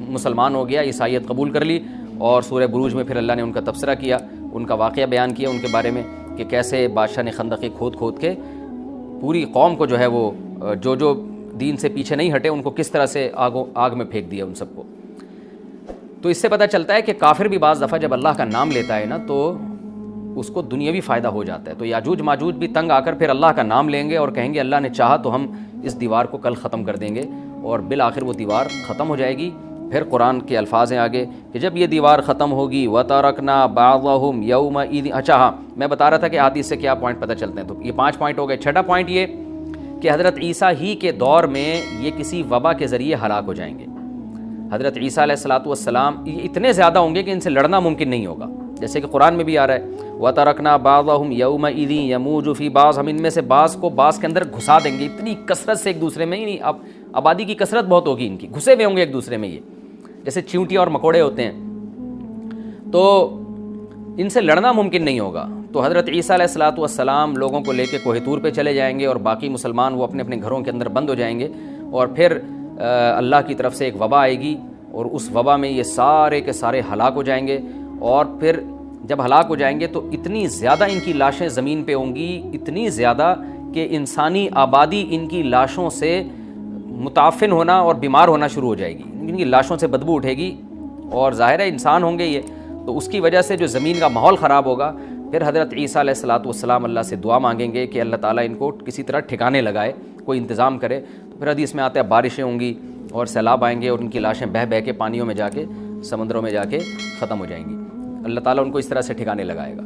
A: مسلمان ہو گیا, عیسائیت قبول کر لی. اور سورہ بروج میں پھر اللہ نے ان کا تبصرہ کیا, ان کا واقعہ بیان کیا ان کے بارے میں کہ کیسے بادشاہ نے خندقیں کھود کھود کے پوری قوم کو جو ہے وہ جو دین سے پیچھے نہیں ہٹے ان کو کس طرح سے آگ میں پھینک دیا ان سب کو. تو اس سے پتہ چلتا ہے کہ کافر بھی بعض دفعہ جب اللہ کا نام لیتا ہے نا تو اس کو دنیاوی فائدہ ہو جاتا ہے. تو یاجوج ماجوج بھی تنگ آ کر پھر اللہ کا نام لیں گے اور کہیں گے اللہ نے چاہا تو ہم اس دیوار کو کل ختم کر دیں گے, اور بالآخر وہ دیوار ختم ہو جائے گی. پھر قرآن کے الفاظ ہیں آگے کہ جب یہ دیوار ختم ہوگی وَتَرَكْنَا بَعْضَهُمْ يَوْمَئِذٍ. اچھا ہاں, میں بتا رہا تھا کہ حدیث سے کیا پوائنٹ پتہ چلتے ہیں, تو یہ 5 پوائنٹ ہو گئے. چھٹا پوائنٹ یہ کہ حضرت عیسیٰ ہی کے دور میں یہ کسی وبا کے ذریعے ہلاک ہو جائیں گے. حضرت عیسیٰ علیہ الصلوۃ والسلام یہ اتنے زیادہ ہوں گے کہ ان سے لڑنا ممکن نہیں ہوگا, جیسے کہ قرآن میں بھی آ رہا ہے وَتَرَكْنَا بَعْضَهُمْ يَوْمَئِذٍ يَمُوجُ فِي بَعْضٍ. ہم ان میں سے بعض کو بعض کے اندر گھسا دیں گے, اتنی کثرت سے ایک دوسرے میں ہی نہیں, اب آبادی کی کثرت بہت ہوگی ان کی, گھسے ہوئے ہوں گے ایک دوسرے میں, یہ جیسے چیونٹیاں اور مکوڑے ہوتے ہیں, تو ان سے لڑنا ممکن نہیں ہوگا. تو حضرت عیسیٰ علیہ الصلوۃ والسلام لوگوں کو لے کے کوہ طور پہ چلے جائیں گے اور باقی مسلمان وہ اپنے اپنے گھروں کے اندر بند ہو جائیں گے, اور پھر اللہ کی طرف سے ایک وبا آئے گی اور اس وبا میں یہ سارے کے سارے ہلاک ہو جائیں گے. اور پھر جب ہلاک ہو جائیں گے تو اتنی زیادہ ان کی لاشیں زمین پہ ہوں گی, اتنی زیادہ کہ انسانی آبادی ان کی لاشوں سے متعفن ہونا اور بیمار ہونا شروع ہو جائے گی. ان کی لاشوں سے بدبو اٹھے گی, اور ظاہر ہے انسان ہوں گے یہ, تو اس کی وجہ سے جو زمین کا ماحول خراب ہوگا. پھر حضرت عیسیٰ علیہ الصلوۃ والسلام اللہ سے دعا مانگیں گے کہ اللہ تعالیٰ ان کو کسی طرح ٹھکانے لگائے, کوئی انتظام کرے. تو پھر حدیث میں آتا ہے بارشیں ہوں گی اور سیلاب آئیں گے اور ان کی لاشیں بہہ بہہ کے پانیوں میں جا کے سمندروں میں جا کے ختم ہو جائیں گی. اللہ تعالیٰ ان کو اس طرح سے ٹھکانے لگائے گا.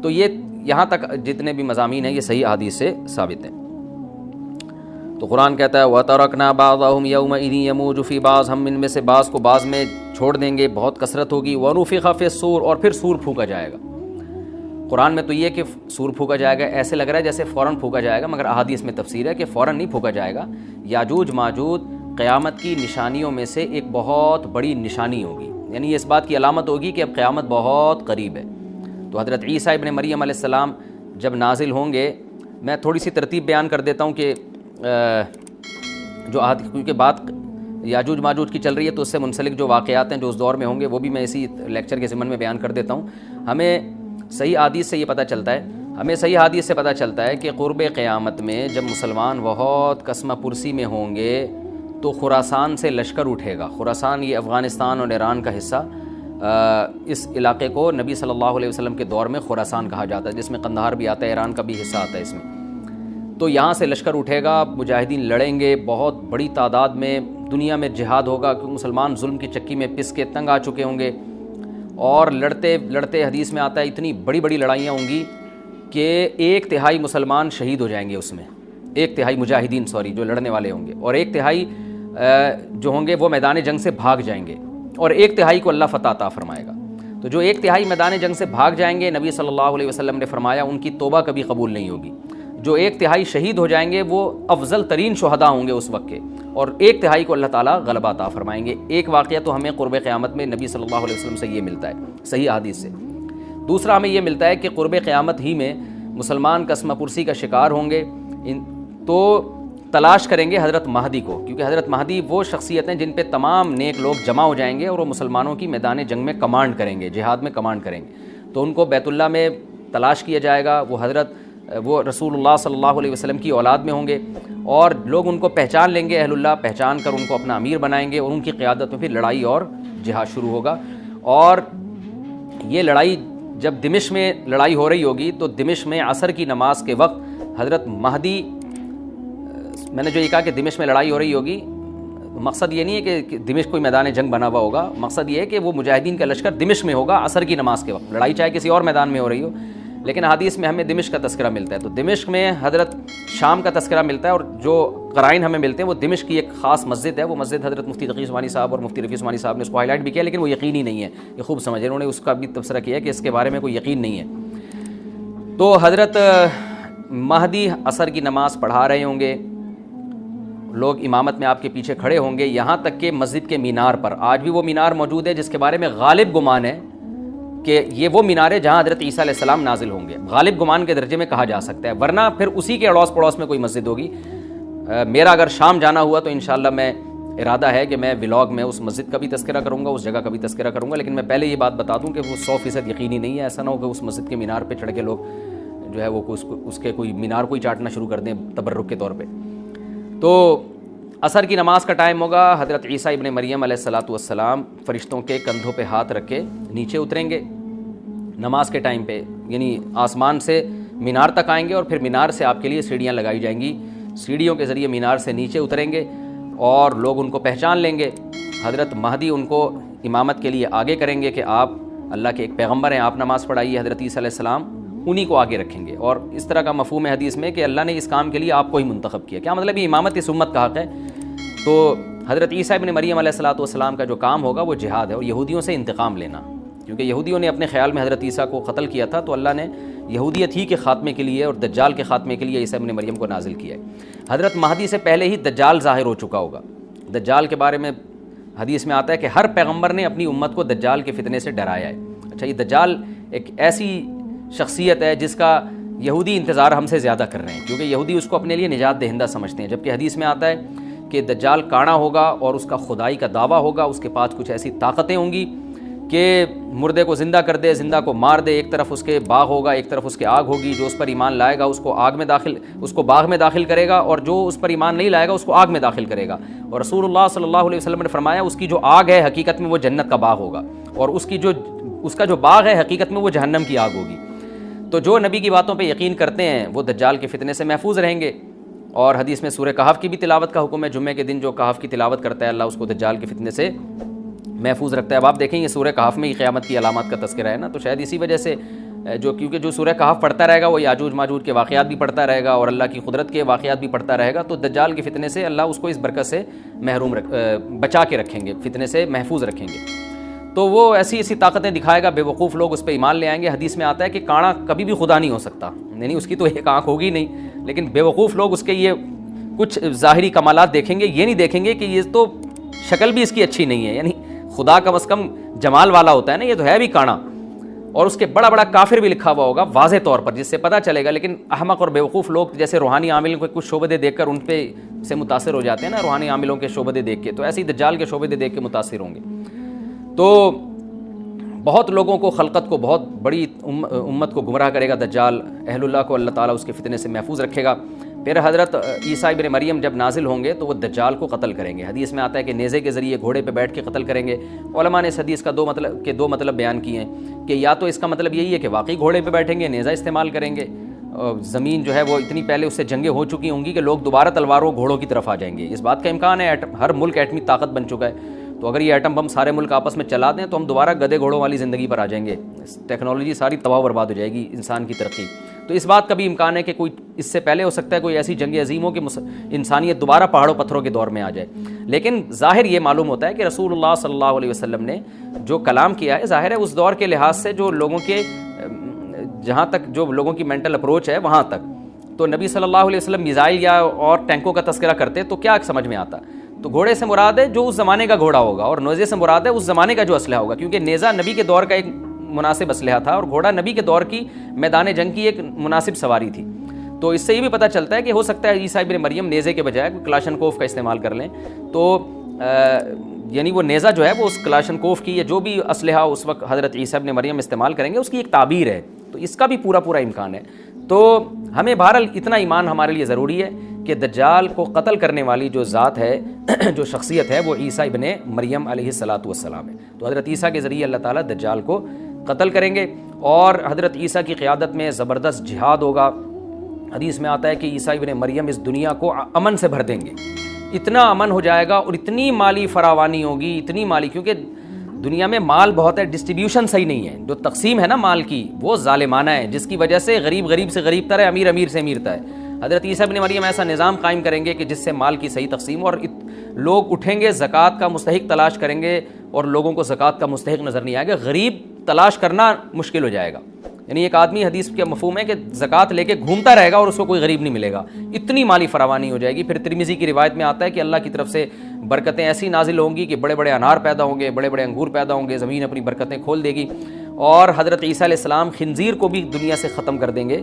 A: تو یہ یہاں تک جتنے بھی مضامین ہیں یہ صحیح حدیث سے ثابت ہیں. تو قرآن کہتا ہے وَتَرَكْنَا بَعْضَهُمْ يَوْمَئِذٍ يَمُوجُ فِي بَعْضٍ. ہم ان میں سے بعض کو بعض میں چھوڑ دیں گے, بہت کثرت ہوگی. وَنُفِخَ فِي الصُّورِ. اور پھر سور پھونکا جائے گا. قرآن میں تو یہ کہ سور پھونکا جائے گا, ایسے لگ رہا ہے جیسے فوراً پھونکا جائے گا, مگر احادیث میں تفسیر ہے کہ فوراً نہیں پھونکا جائے گا. یاجوج ماجوج قیامت کی نشانیوں میں سے ایک بہت بڑی نشانی ہوگی, یعنی یہ اس بات کی علامت ہوگی کہ اب قیامت بہت قریب ہے. تو حضرت عیسیٰ ابن مریم علیہ السلام جب نازل ہوں گے, میں تھوڑی سی ترتیب بیان کر دیتا ہوں کہ جو کیونکہ بات یاجوج ماجوج کی چل رہی ہے تو اس سے منسلک جو واقعات ہیں جو اس دور میں ہوں گے وہ بھی میں اسی لیکچر کے ضمن میں بیان کر دیتا ہوں. ہمیں صحیح حدیث سے یہ پتہ چلتا ہے کہ قرب قیامت میں جب مسلمان بہت قسمہ پرسی میں ہوں گے تو خراسان سے لشکر اٹھے گا. خراسان یہ افغانستان اور ایران کا حصہ, اس علاقے کو نبی صلی اللہ علیہ وسلم کے دور میں خراسان کہا جاتا ہے, جس میں قندھار بھی آتا ہے, ایران کا بھی حصہ آتا ہے اس میں. تو یہاں سے لشکر اٹھے گا, مجاہدین لڑیں گے بہت بڑی تعداد میں, دنیا میں جہاد ہوگا کیونکہ مسلمان ظلم کی چکی میں پس کے تنگ آ چکے ہوں گے, اور لڑتے لڑتے حدیث میں آتا ہے اتنی بڑی بڑی لڑائیاں ہوں گی کہ 1/3 مسلمان شہید ہو جائیں گے اس میں, 1/3 مجاہدین جو لڑنے والے ہوں گے, اور 1/3 جو ہوں گے وہ میدان جنگ سے بھاگ جائیں گے, اور 1/3 کو اللہ فتح عطا فرمائے گا. تو جو 1/3 میدان جنگ سے بھاگ جائیں گے, نبی صلی اللہ علیہ وسلم نے فرمایا ان کی توبہ کبھی قبول نہیں ہوگی. جو 1/3 شہید ہو جائیں گے وہ افضل ترین شہداء ہوں گے اس وقت کے, اور 1/3 کو اللہ تعالیٰ غلبہ عطا فرمائیں گے. ایک واقعہ تو ہمیں قرب قیامت میں نبی صلی اللہ علیہ وسلم سے یہ ملتا ہے صحیح حدیث سے. دوسرا ہمیں یہ ملتا ہے کہ قرب قیامت ہی میں مسلمان قسمہ پرسی کا شکار ہوں گے, تو تلاش کریں گے حضرت مہدی کو, کیونکہ حضرت مہدی وہ شخصیت ہیں جن پہ تمام نیک لوگ جمع ہو جائیں گے اور وہ مسلمانوں کی میدان جنگ میں کمانڈ کریں گے, جہاد میں کمانڈ کریں گے. تو ان کو بیت اللہ میں تلاش کیا جائے گا. وہ رسول اللہ صلی اللہ علیہ وسلم کی اولاد میں ہوں گے, اور لوگ ان کو پہچان لیں گے, اہل اللہ پہچان کر ان کو اپنا امیر بنائیں گے, اور ان کی قیادت میں پھر لڑائی اور جہاد شروع ہوگا. اور یہ لڑائی جب دمشق میں لڑائی ہو رہی ہوگی تو دمشق میں عصر کی نماز کے وقت حضرت مہدی, میں نے جو یہ کہا کہ دمشق میں لڑائی ہو رہی ہوگی, مقصد یہ نہیں ہے کہ دمشق کوئی میدان جنگ بنا ہوا ہوگا, مقصد یہ ہے کہ وہ مجاہدین کا لشکر دمشق میں ہوگا عصر کی نماز کے وقت. لڑائی چاہے کسی اور میدان میں ہو رہی ہو, لیکن حدیث میں ہمیں دمشق کا تذکرہ ملتا ہے. تو دمشق میں حضرت شام کا تذکرہ ملتا ہے, اور جو قرائن ہمیں ملتے ہیں وہ دمشق کی ایک خاص مسجد ہے، وہ مسجد حضرت مفتی تقی عثمانی صاحب اور مفتی رفیع عثمانی صاحب نے اس کو ہائی لائٹ بھی کیا، لیکن وہ یقینی نہیں ہے، یہ خوب سمجھیں، انہوں نے اس کا بھی تبصرہ کیا کہ اس کے بارے میں کوئی یقین نہیں ہے۔ تو حضرت مہدی عصر کی نماز پڑھا رہے ہوں گے، لوگ امامت میں آپ کے پیچھے کھڑے ہوں گے، یہاں تک کہ مسجد کے مینار پر، آج بھی وہ مینار موجود ہے جس کے بارے میں غالب گمان ہے کہ یہ وہ مینار ہے جہاں حضرت عیسیٰ علیہ السلام نازل ہوں گے، غالب گمان کے درجے میں کہا جا سکتا ہے، ورنہ پھر اسی کے اڑوس پڑوس میں کوئی مسجد ہوگی۔ میرا اگر شام جانا ہوا تو انشاءاللہ میں ارادہ ہے کہ میں ولاگ میں اس مسجد کا بھی تذکرہ کروں گا، اس جگہ کا بھی تذکرہ کروں گا، لیکن میں پہلے یہ بات بتا دوں کہ وہ 100% یقینی نہیں ہے، ایسا نہ ہو کہ اس مسجد کے مینار پہ چڑھ کے لوگ جو ہے وہ اس کے کوئی مینار کو ہی چاٹنا شروع کر دیں تبرک کے طور پہ۔ تو عصر کی نماز کا ٹائم ہوگا، حضرت عیسیٰ ابن مریم علیہ الصلاۃ والسلام فرشتوں کے کندھوں پہ ہاتھ رکھ کے نیچے اتریں گے نماز کے ٹائم پہ، یعنی آسمان سے مینار تک آئیں گے اور پھر مینار سے آپ کے لیے سیڑھیاں لگائی جائیں گی، سیڑھیوں کے ذریعے مینار سے نیچے اتریں گے اور لوگ ان کو پہچان لیں گے۔ حضرت مہدی ان کو امامت کے لیے آگے کریں گے کہ آپ اللہ کے ایک پیغمبر ہیں، آپ نماز پڑھائیے، حضرت عیسیٰ علیہ السلام انہی کو آگے رکھیں گے، اور اس طرح کا مفہوم ہے حدیث میں کہ اللہ نے اس کام کے لیے آپ کو ہی منتخب کیا۔ کیا مطلب یہ امامت اس امت کا حق ہے؟ تو حضرت عیسیٰ ابن مریم علیہ الصلاۃ والسلام کا جو کام ہوگا وہ جہاد ہے اور یہودیوں سے انتقام لینا، کیونکہ یہودیوں نے اپنے خیال میں حضرت عیسیٰ کو قتل کیا تھا، تو اللہ نے یہودیت ہی کے خاتمے کے لیے اور دجال کے خاتمے کے لیے عیسیٰ ابن مریم کو نازل کیا ہے۔ حضرت مہدی سے پہلے ہی دجال ظاہر ہو چکا ہوگا۔ دجال کے بارے میں حدیث میں آتا ہے کہ ہر پیغمبر نے اپنی امت کو دجال کے فتنے سے ڈرایا ہے۔ اچھا، یہ دجال ایک ایسی شخصیت ہے جس کا یہودی انتظار ہم سے زیادہ کر رہے ہیں، کیونکہ یہودی اس کو اپنے لیے نجات دہندہ سمجھتے ہیں، جبکہ حدیث میں آتا ہے کہ دجال کانا ہوگا اور اس کا خدائی کا دعویٰ ہوگا، اس کے پاس کچھ ایسی طاقتیں ہوں گی کہ مردے کو زندہ کر دے، زندہ کو مار دے، ایک طرف اس کے باغ ہوگا، ایک طرف اس کے آگ ہوگی، جو اس پر ایمان لائے گا اس کو باغ میں داخل کرے گا، اور جو اس پر ایمان نہیں لائے گا اس کو آگ میں داخل کرے گا۔ اور رسول اللہ صلی اللہ علیہ وسلم نے فرمایا اس کی جو آگ ہے حقیقت میں وہ جنت کا باغ ہوگا، اور اس کا جو باغ ہے حقیقت میں وہ جہنم کی آگ ہوگی۔ تو جو نبی کی باتوں پہ یقین کرتے ہیں وہ دجال کے فتنے سے محفوظ رہیں گے، اور حدیث میں سورہ کہف کی بھی تلاوت کا حکم ہے، جمعے کے دن جو کہف کی تلاوت کرتا ہے اللہ اس کو دجال کے فتنے سے محفوظ رکھتا ہے۔ اب آپ دیکھیں یہ سورہ کہف میں ہی قیامت کی علامات کا تذکرہ ہے نا، تو شاید اسی وجہ سے کیونکہ جو سورہ کہف پڑھتا رہے گا وہ یاجوج ماجوج کے واقعات بھی پڑھتا رہے گا اور اللہ کی قدرت کے واقعات بھی پڑھتا رہے گا، تو دجال کے فتنے سے اللہ اس کو اس برکت سے بچا کے رکھیں گے، فتنے سے محفوظ رکھیں گے۔ تو وہ ایسی طاقتیں دکھائے گا، بے وقوف لوگ اس پہ ایمان لے آئیں گے۔ حدیث میں آتا ہے کہ کانا کبھی بھی خدا نہیں ہو سکتا، یعنی اس کی تو ایک آنکھ ہوگی نہیں، لیکن بے وقوف لوگ اس کے یہ کچھ ظاہری کمالات دیکھیں گے، یہ نہیں دیکھیں گے کہ یہ تو شکل بھی اس کی اچھی نہیں ہے، یعنی خدا کم از کم جمال والا ہوتا ہے نا، یہ تو ہے بھی کانا، اور اس کے بڑا بڑا کافر بھی لکھا ہوا ہوگا واضح طور پر، جس سے پتہ چلے گا۔ لیکن احمق اور بیوقوف لوگ جیسے روحانی عاملوں کے کچھ شعبدے دیکھ کر ان پہ سے متاثر ہو جاتے ہیں نا، روحانی عاملوں کے شعبدے دیکھ کے، تو ایسے ہی دجال کے شعبدے دیکھ کے متاثر ہوں گے۔ تو بہت لوگوں کو، خلقت کو، بہت بڑی امت کو گمراہ کرے گا دجال، اہل اللہ کو اللہ تعالیٰ اس کے فتنے سے محفوظ رکھے گا۔ پھر حضرت عیسیٰ ابن مریم جب نازل ہوں گے تو وہ دجال کو قتل کریں گے۔ حدیث میں آتا ہے کہ نیزے کے ذریعے گھوڑے پہ بیٹھ کے قتل کریں گے۔ علماء نے اس حدیث کا دو مطلب بیان کیے ہیں کہ یا تو اس کا مطلب یہی ہے کہ واقعی گھوڑے پہ بیٹھیں گے، نیزہ استعمال کریں گے، زمین جو ہے وہ اتنی پہلے اس سے جنگیں ہو چکی ہوں گی کہ لوگ دوبارہ تلواروں گھوڑوں کی طرف آ جائیں گے، اس بات کا امکان ہے، ہر ملک ایٹمی طاقت بن چکا ہے، تو اگر یہ ایٹم بم سارے ملک آپس میں چلا دیں تو ہم دوبارہ گدے گھوڑوں والی زندگی پر آ جائیں گے، ٹیکنالوجی ساری تباہ و برباد ہو جائے گی، انسان کی ترقی۔ تو اس بات کا بھی امکان ہے کہ کوئی اس سے پہلے ہو سکتا ہے کوئی ایسی جنگ عظیم ہو کہ انسانیت دوبارہ پہاڑوں پتھروں کے دور میں آ جائے، لیکن ظاہر یہ معلوم ہوتا ہے کہ رسول اللہ صلی اللہ علیہ وسلم نے جو کلام کیا ہے ظاہر ہے اس دور کے لحاظ سے جو لوگوں کے جہاں تک جو لوگوں کی مینٹل اپروچ ہے وہاں تک، تو نبی صلی اللہ علیہ وسلم میزائل یا اور ٹینکوں کا تذکرہ کرتے تو کیا سمجھ میں آتا؟ تو گھوڑے سے مراد ہے جو اس زمانے کا گھوڑا ہوگا، اور نیزے سے مراد ہے اس زمانے کا جو اسلحہ ہوگا، کیونکہ نیزہ نبی کے دور کا ایک مناسب اسلحہ تھا اور گھوڑا نبی کے دور کی میدان جنگ کی ایک مناسب سواری تھی۔ تو اس سے یہ بھی پتہ چلتا ہے کہ ہو سکتا ہے عیسیٰ ابن مریم نیزے کے بجائے کلاشنکوف کا استعمال کر لیں، تو یعنی وہ نیزہ جو ہے وہ اس کلاشنکوف کی یا جو بھی اسلحہ اس وقت حضرت عیسیٰ ابن مریم استعمال کریں گے اس کی ایک تعبیر ہے، تو اس کا بھی پورا امکان ہے۔ تو ہمیں بہرحال اتنا ایمان ہمارے لیے ضروری ہے کہ دجال کو قتل کرنے والی جو ذات ہے، جو شخصیت ہے، وہ عیسیٰ ابن مریم علیہ الصلاۃ والسلام ہے۔ تو حضرت عیسیٰ کے ذریعے اللہ تعالیٰ دجال کو قتل کریں گے، اور حضرت عیسیٰ کی قیادت میں زبردست جہاد ہوگا۔ حدیث میں آتا ہے کہ عیسیٰ ابن مریم اس دنیا کو امن سے بھر دیں گے، اتنا امن ہو جائے گا اور اتنی مالی فراوانی ہوگی، اتنی مالی، کیونکہ دنیا میں مال بہت ہے، ڈسٹریبیوشن صحیح نہیں ہے، جو تقسیم ہے نا مال کی وہ ظالمانہ ہے، جس کی وجہ سے غریب سے غریب تر ہے، امیر سے امیر تر ہے، حضرت عیسیٰ ابن مریم ایسا نظام قائم کریں گے کہ جس سے مال کی صحیح تقسیم، اور لوگ اٹھیں گے زکوٰۃ کا مستحق تلاش کریں گے اور لوگوں کو زکوٰۃ کا مستحق نظر نہیں آئے گا، غریب تلاش کرنا مشکل ہو جائے گا. یعنی ایک آدمی، حدیث کا مفہوم ہے کہ زکوٰۃ لے کے گھومتا رہے گا اور اس کو کوئی غریب نہیں ملے گا، اتنی مالی فراوانی ہو جائے گی. پھر ترمذی کی روایت میں آتا ہے کہ اللہ کی طرف سے برکتیں ایسی نازل ہوں گی کہ بڑے بڑے انار پیدا ہوں گے، بڑے بڑے انگور پیدا ہوں گے، زمین اپنی برکتیں کھول دے گی. اور حضرت عیسیٰ علیہ السلام خنزیر کو بھی دنیا سے ختم کر دیں گے،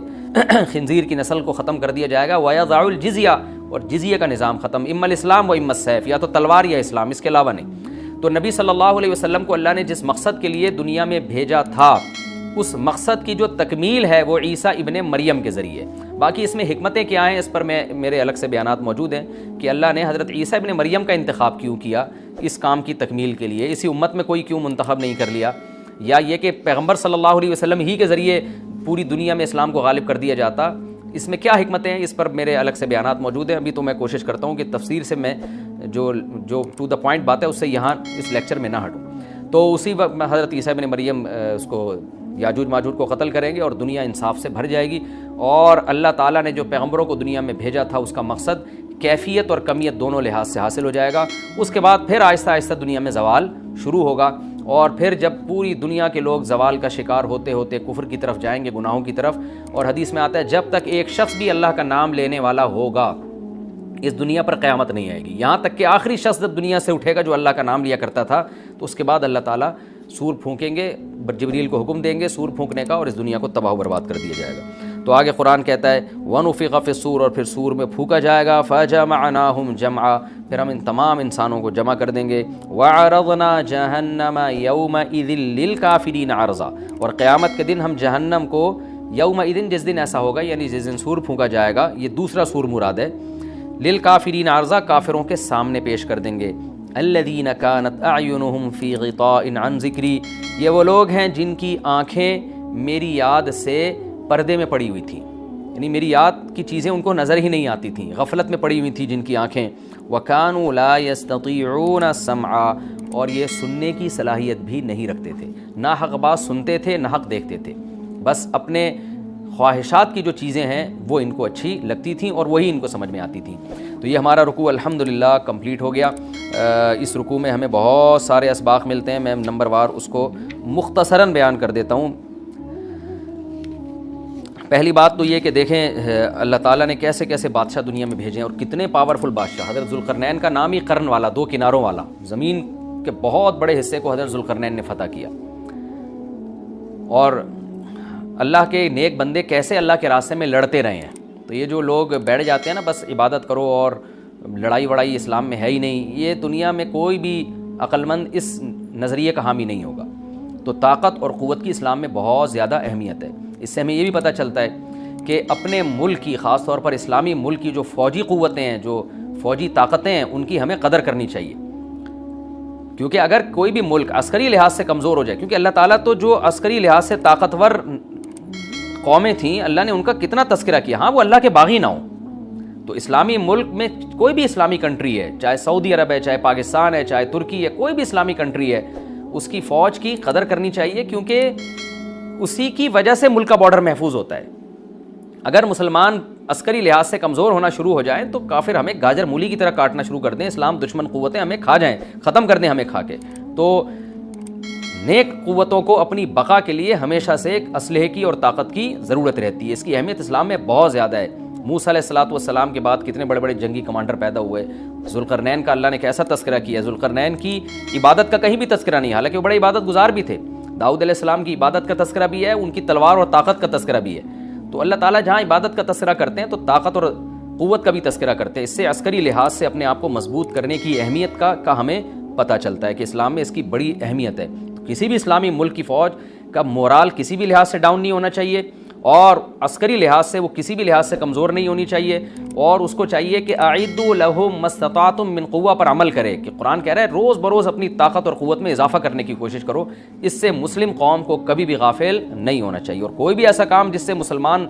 A: خنزیر کی نسل کو ختم کر دیا جائے گا. وَيَضَعُ الْجِزْيَةَ، اور جزیہ کا نظام ختم. اما الاسلام و اما السیف، یا تو تلوار یا اسلام، اس کے علاوہ نہیں. تو نبی صلی اللہ علیہ وسلم کو اللہ نے جس مقصد کے لیے دنیا میں بھیجا تھا، اس مقصد کی جو تکمیل ہے وہ عیسیٰ ابن مریم کے ذریعے. باقی اس میں حکمتیں کیا ہیں اس پر میرے الگ سے بیانات موجود ہیں کہ اللہ نے حضرت عیسیٰ ابن مریم کا انتخاب کیوں کیا اس کام کی تکمیل کے لیے، اسی امت میں کوئی کیوں منتخب نہیں کر لیا، یا یہ کہ پیغمبر صلی اللہ علیہ وسلم ہی کے ذریعے پوری دنیا میں اسلام کو غالب کر دیا جاتا. اس میں کیا حکمتیں ہیں اس پر میرے الگ سے بیانات موجود ہیں. ابھی تو میں کوشش کرتا ہوں کہ تفسیر سے میں جو ٹو دا پوائنٹ بات ہے اس سے یہاں اس لیکچر میں نہ ہٹوں. تو اسی وقت حضرت عیسیٰ ابن مریم اس کو یاجوج ماجوج کو قتل کریں گے اور دنیا انصاف سے بھر جائے گی. اور اللہ تعالیٰ نے جو پیغمبروں کو دنیا میں بھیجا تھا اس کا مقصد کیفیت اور کمیت دونوں لحاظ سے حاصل ہو جائے گا. اس کے بعد پھر آہستہ آہستہ دنیا میں زوال شروع ہوگا، اور پھر جب پوری دنیا کے لوگ زوال کا شکار ہوتے ہوتے کفر کی طرف جائیں گے، گناہوں کی طرف. اور حدیث میں آتا ہے جب تک ایک شخص بھی اللہ کا نام لینے والا ہوگا اس دنیا پر قیامت نہیں آئے گی. یہاں تک کہ آخری شخص جب دنیا سے اٹھے گا جو اللہ کا نام لیا کرتا تھا، تو اس کے بعد اللہ تعالیٰ سور پھونکیں گے، جبریل کو حکم دیں گے سور پھونکنے کا، اور اس دنیا کو تباہ و برباد کر دیا جائے گا. تو آگے قرآن کہتا ہے وَنُفِخَ فِي الصُّورِ، اور پھر سور میں پھونکا جائے گا. فَجَمَعْنَاهُمْ جَمْعًا، پھر ہم ان تمام انسانوں کو جمع کر دیں گے. وَعَرَضْنَا جَهَنَّمَ يَوْمَئِذٍ لِّلْكَافِرِينَ عَرْضًا، اور قیامت کے دن ہم جہنم کو یومئذ، جس دن ایسا ہوگا یعنی جس دن سور پھونکا جائے گا، یہ دوسرا سور مراد ہے، لِّلْكَافِرِينَ عَرْضًا، کافروں کے سامنے پیش کر دیں گے. الذین کانت اعینہم فی غطاء عن ذکری، یہ وہ لوگ ہیں جن کی آنکھیں میری یاد سے پردے میں پڑی ہوئی تھیں، یعنی میری یاد کی چیزیں ان کو نظر ہی نہیں آتی تھیں، غفلت میں پڑی ہوئی تھیں جن کی آنکھیں. وکانوا لا یستطیعون سمعا، اور یہ سننے کی صلاحیت بھی نہیں رکھتے تھے، نہ حق بات سنتے تھے نہ حق دیکھتے تھے، بس اپنے خواہشات کی جو چیزیں ہیں وہ ان کو اچھی لگتی تھیں اور وہی ان کو سمجھ میں آتی تھیں. تو یہ ہمارا رکوع الحمدللہ کمپلیٹ ہو گیا. اس رکوع میں ہمیں بہت سارے اسباق ملتے ہیں، میں نمبر وار اس کو مختصراً بیان کر دیتا ہوں. پہلی بات تو یہ کہ دیکھیں اللہ تعالیٰ نے کیسے کیسے بادشاہ دنیا میں بھیجے ہیں اور کتنے پاورفل بادشاہ. حضرت ذوالقرنین کا نام ہی قرن والا، دو کناروں والا، زمین کے بہت بڑے حصے کو حضرت ذوالقرنین نے فتح کیا. اور اللہ کے نیک بندے کیسے اللہ کے راستے میں لڑتے رہے ہیں. تو یہ جو لوگ بیٹھ جاتے ہیں نا بس عبادت کرو اور لڑائی وڑائی اسلام میں ہے ہی نہیں، یہ دنیا میں کوئی بھی عقل مند اس نظریے کا حامی نہیں ہوگا. تو طاقت اور قوت کی اسلام میں بہت زیادہ اہمیت ہے. اس سے ہمیں یہ بھی پتہ چلتا ہے کہ اپنے ملک کی، خاص طور پر اسلامی ملک کی جو فوجی قوتیں ہیں، جو فوجی طاقتیں ہیں، ان کی ہمیں قدر کرنی چاہیے. کیونکہ اگر کوئی بھی ملک عسکری لحاظ سے کمزور ہو جائے، کیونکہ اللہ تعالیٰ تو جو عسکری لحاظ سے طاقتور قومیں تھیں اللہ نے ان کا کتنا تذکرہ کیا، ہاں وہ اللہ کے باغی نہ ہوں. تو اسلامی ملک میں کوئی بھی اسلامی کنٹری ہے، چاہے سعودی عرب ہے، چاہے پاکستان ہے، چاہے ترکی ہے، کوئی بھی اسلامی کنٹری ہے، اس کی فوج کی قدر کرنی چاہیے، کیونکہ اسی کی وجہ سے ملک کا بارڈر محفوظ ہوتا ہے. اگر مسلمان عسکری لحاظ سے کمزور ہونا شروع ہو جائیں تو کافر ہمیں گاجر مولی کی طرح کاٹنا شروع کر دیں، اسلام دشمن قوتیں ہمیں کھا جائیں، ختم کر دیں ہمیں کھا کے. تو نیک قوتوں کو اپنی بقا کے لیے ہمیشہ سے ایک اسلحے کی اور طاقت کی ضرورت رہتی ہے. اس کی اہمیت اسلام میں بہت زیادہ ہے. موسیٰ علیہ الصلوۃ والسلام کے بعد کتنے بڑے بڑے جنگی کمانڈر پیدا ہوئے. ذوالقرنین کا اللہ نے کیسا تذکرہ کیا. ذوالقرنین کی عبادت کا کہیں بھی تذکرہ نہیں، حالانکہ وہ بڑے عبادت گزار بھی تھے. داؤد علیہ السلام کی عبادت کا تذکرہ بھی ہے، ان کی تلوار اور طاقت کا تذکرہ بھی ہے. تو اللہ تعالیٰ جہاں عبادت کا تذکرہ کرتے ہیں تو طاقت اور قوت کا بھی تذکرہ کرتے ہیں. اس سے عسکری لحاظ سے اپنے آپ کو مضبوط کرنے کی اہمیت کا ہمیں پتہ چلتا ہے کہ اسلام میں اس کی بڑی اہمیت ہے. کسی بھی اسلامی ملک کی فوج کا مورال کسی بھی لحاظ سے ڈاؤن نہیں ہونا چاہیے، اور عسکری لحاظ سے وہ کسی بھی لحاظ سے کمزور نہیں ہونی چاہیے. اور اس کو چاہیے کہ اعدوا لهم ما استطعتم من قوہ پر عمل کرے، کہ قرآن کہہ رہا ہے روز بروز اپنی طاقت اور قوت میں اضافہ کرنے کی کوشش کرو. اس سے مسلم قوم کو کبھی بھی غافل نہیں ہونا چاہیے، اور کوئی بھی ایسا کام جس سے مسلمان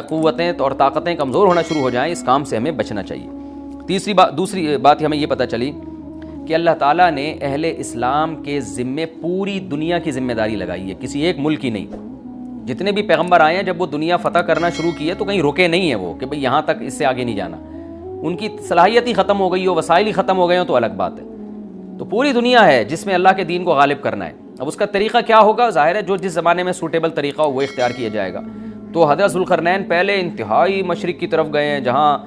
A: قوتیں اور طاقتیں کمزور ہونا شروع ہو جائیں، اس کام سے ہمیں بچنا چاہیے. دوسری بات ہمیں یہ پتہ چلی کہ اللہ تعالیٰ نے اہل اسلام کے ذمے پوری دنیا کی ذمہ داری لگائی ہے، کسی ایک ملک کی نہیں. جتنے بھی پیغمبر آئے ہیں جب وہ دنیا فتح کرنا شروع کی ہے تو کہیں رکے نہیں ہیں وہ کہ بھئی یہاں تک، اس سے آگے نہیں جانا. ان کی صلاحیت ہی ختم ہو گئی ہو، وسائل ہی ختم ہو گئے ہوں تو الگ بات ہے. تو پوری دنیا ہے جس میں اللہ کے دین کو غالب کرنا ہے. اب اس کا طریقہ کیا ہوگا؟ ظاہر ہے جو جس زمانے میں سوٹیبل طریقہ ہو وہ اختیار کیا جائے گا. تو حضرت ذوالقرنین پہلے انتہائی مشرق کی طرف گئے ہیں جہاں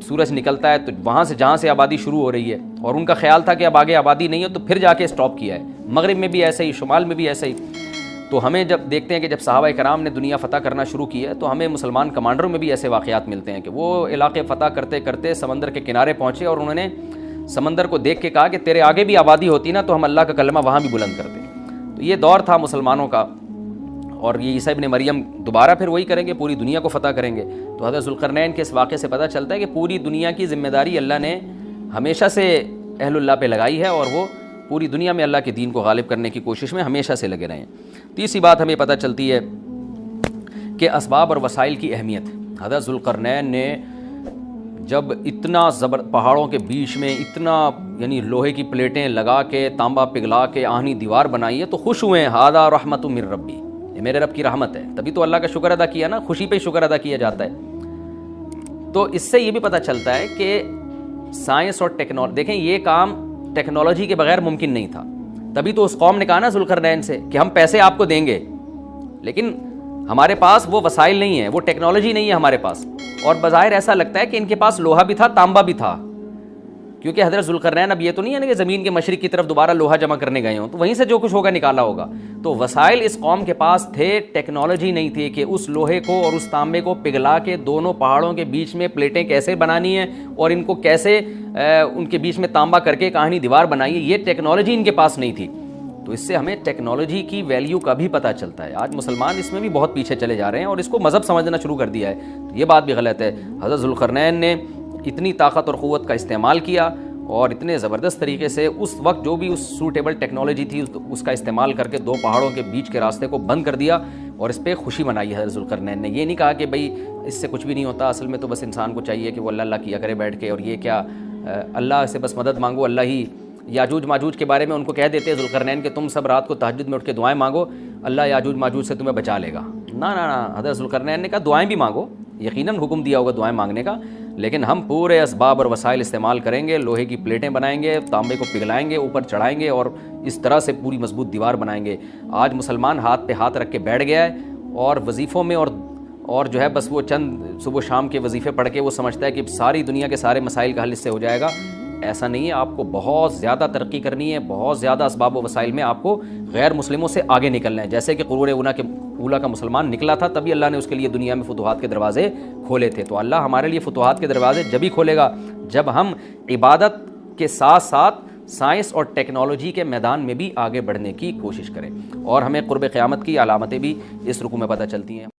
A: سورج نکلتا ہے، تو وہاں سے جہاں سے آبادی شروع ہو رہی ہے، اور ان کا خیال تھا کہ اب آگے آبادی نہیں ہے تو پھر جا کے اسٹاپ کیا ہے. مغرب میں بھی ایسے ہی، شمال میں بھی ایسے ہی. تو ہمیں جب دیکھتے ہیں کہ جب صحابہ کرام نے دنیا فتح کرنا شروع کی ہے تو ہمیں مسلمان کمانڈروں میں بھی ایسے واقعات ملتے ہیں کہ وہ علاقے فتح کرتے کرتے سمندر کے کنارے پہنچے اور انہوں نے سمندر کو دیکھ کے کہا کہ تیرے آگے بھی آبادی ہوتی نا تو ہم اللہ کا کلمہ وہاں بھی بلند کرتے. تو یہ دور تھا مسلمانوں کا، اور یہ عیسیٰ ابن مریم دوبارہ پھر وہی کریں گے، پوری دنیا کو فتح کریں گے. تو حضرت ذوالقرنین کے اس واقعے سے پتہ چلتا ہے کہ پوری دنیا کی ذمہ داری اللہ نے ہمیشہ سے اہل اللہ پہ لگائی ہے، اور وہ پوری دنیا میں اللہ کے دین کو غالب کرنے کی کوشش میں ہمیشہ سے لگے رہے ہیں. تیسری بات ہمیں پتہ چلتی ہے کہ اسباب اور وسائل کی اہمیت. حضرت ذوالقرنین نے جب اتنا پہاڑوں کے بیچ میں اتنا یعنی لوہے کی پلیٹیں لگا کے، تانبا پگھلا کے آہنی دیوار بنائی ہے تو خوش ہوئے ہیں. ھذا رحمت من ربی، یہ میرے رب کی رحمت ہے. تبھی تو اللہ کا شکر ادا کیا نا، خوشی پہ شکر ادا کیا جاتا ہے. تو اس سے یہ بھی پتہ چلتا ہے کہ سائنس اور ٹیکنالوجی، دیکھیں یہ کام ٹیکنالوجی کے بغیر ممکن نہیں تھا. تبھی تو اس قوم نے کہا نا ذوالقرنین سے کہ ہم پیسے آپ کو دیں گے، لیکن ہمارے پاس وہ وسائل نہیں ہیں، وہ ٹیکنالوجی نہیں ہے ہمارے پاس. اور بظاہر ایسا لگتا ہے کہ ان کے پاس لوہا بھی تھا، تانبا بھی تھا، کیونکہ حضرت ذوالقرنین اب یہ تو نہیں ہے نا کہ زمین کے مشرق کی طرف دوبارہ لوہا جمع کرنے گئے ہوں، تو وہیں سے جو کچھ ہوگا نکالا ہوگا. تو وسائل اس قوم کے پاس تھے، ٹیکنالوجی نہیں تھی کہ اس لوہے کو اور اس تانبے کو پگھلا کے دونوں پہاڑوں کے بیچ میں پلیٹیں کیسے بنانی ہیں اور ان کو کیسے ان کے بیچ میں تانبا کر کے کہانی دیوار بنائی ہے. یہ ٹیکنالوجی ان کے پاس نہیں تھی. تو اس سے ہمیں ٹیکنالوجی کی ویلیو کا بھی پتہ چلتا ہے. آج مسلمان اس میں بھی بہت پیچھے چلے جا رہے ہیں اور اس کو مذہب سمجھنا شروع کر دیا ہے. تو یہ بات بھی غلط ہے. حضرت ذوالقرنین نے اتنی طاقت اور قوت کا استعمال کیا اور اتنے زبردست طریقے سے اس وقت جو بھی اس سوٹیبل ٹیکنالوجی تھی اس کا استعمال کر کے دو پہاڑوں کے بیچ کے راستے کو بند کر دیا اور اس پہ خوشی منائی حضرت ذوالقرنین نے. یہ نہیں کہا کہ بھئی اس سے کچھ بھی نہیں ہوتا، اصل میں تو بس انسان کو چاہیے کہ وہ اللہ اللہ کیا کرے بیٹھ کے، اور یہ کیا اللہ سے بس مدد مانگو، اللہ ہی. یاجوج ماجوج کے بارے میں ان کو کہہ دیتے ذوالقرنین کہ تم سب رات کو تہجد میں اٹھ کے دعائیں مانگو، اللہ یاجوج ماجوج سے تمہیں بچا لے گا. نہ حضرت ذوالقرنین نے کہا دعائیں بھی مانگو، یقیناً حکم دیا ہوگا دعائیں مانگنے کا، لیکن ہم پورے اسباب اور وسائل استعمال کریں گے، لوہے کی پلیٹیں بنائیں گے، تانبے کو پگھلائیں گے، اوپر چڑھائیں گے اور اس طرح سے پوری مضبوط دیوار بنائیں گے. آج مسلمان ہاتھ پہ ہاتھ رکھ کے بیٹھ گیا ہے اور وظیفوں میں اور جو ہے بس وہ چند صبح شام کے وظیفے پڑھ کے وہ سمجھتا ہے کہ ساری دنیا کے سارے مسائل کا حل اس سے ہو جائے گا. ایسا نہیں ہے. آپ کو بہت زیادہ ترقی کرنی ہے، بہت زیادہ اسباب و وسائل میں آپ کو غیر مسلموں سے آگے نکلنا ہے. جیسے کہ قرون اولا کا مسلمان نکلا تھا، تبھی اللہ نے اس کے لیے دنیا میں فتوحات کے دروازے کھولے تھے. تو اللہ ہمارے لیے فتوحات کے دروازے جب ہی کھولے گا جب ہم عبادت کے ساتھ ساتھ سائنس اور ٹیکنالوجی کے میدان میں بھی آگے بڑھنے کی کوشش کریں. اور ہمیں قرب قیامت کی علامتیں بھی اس رکوع میں پتہ چلتی ہیں.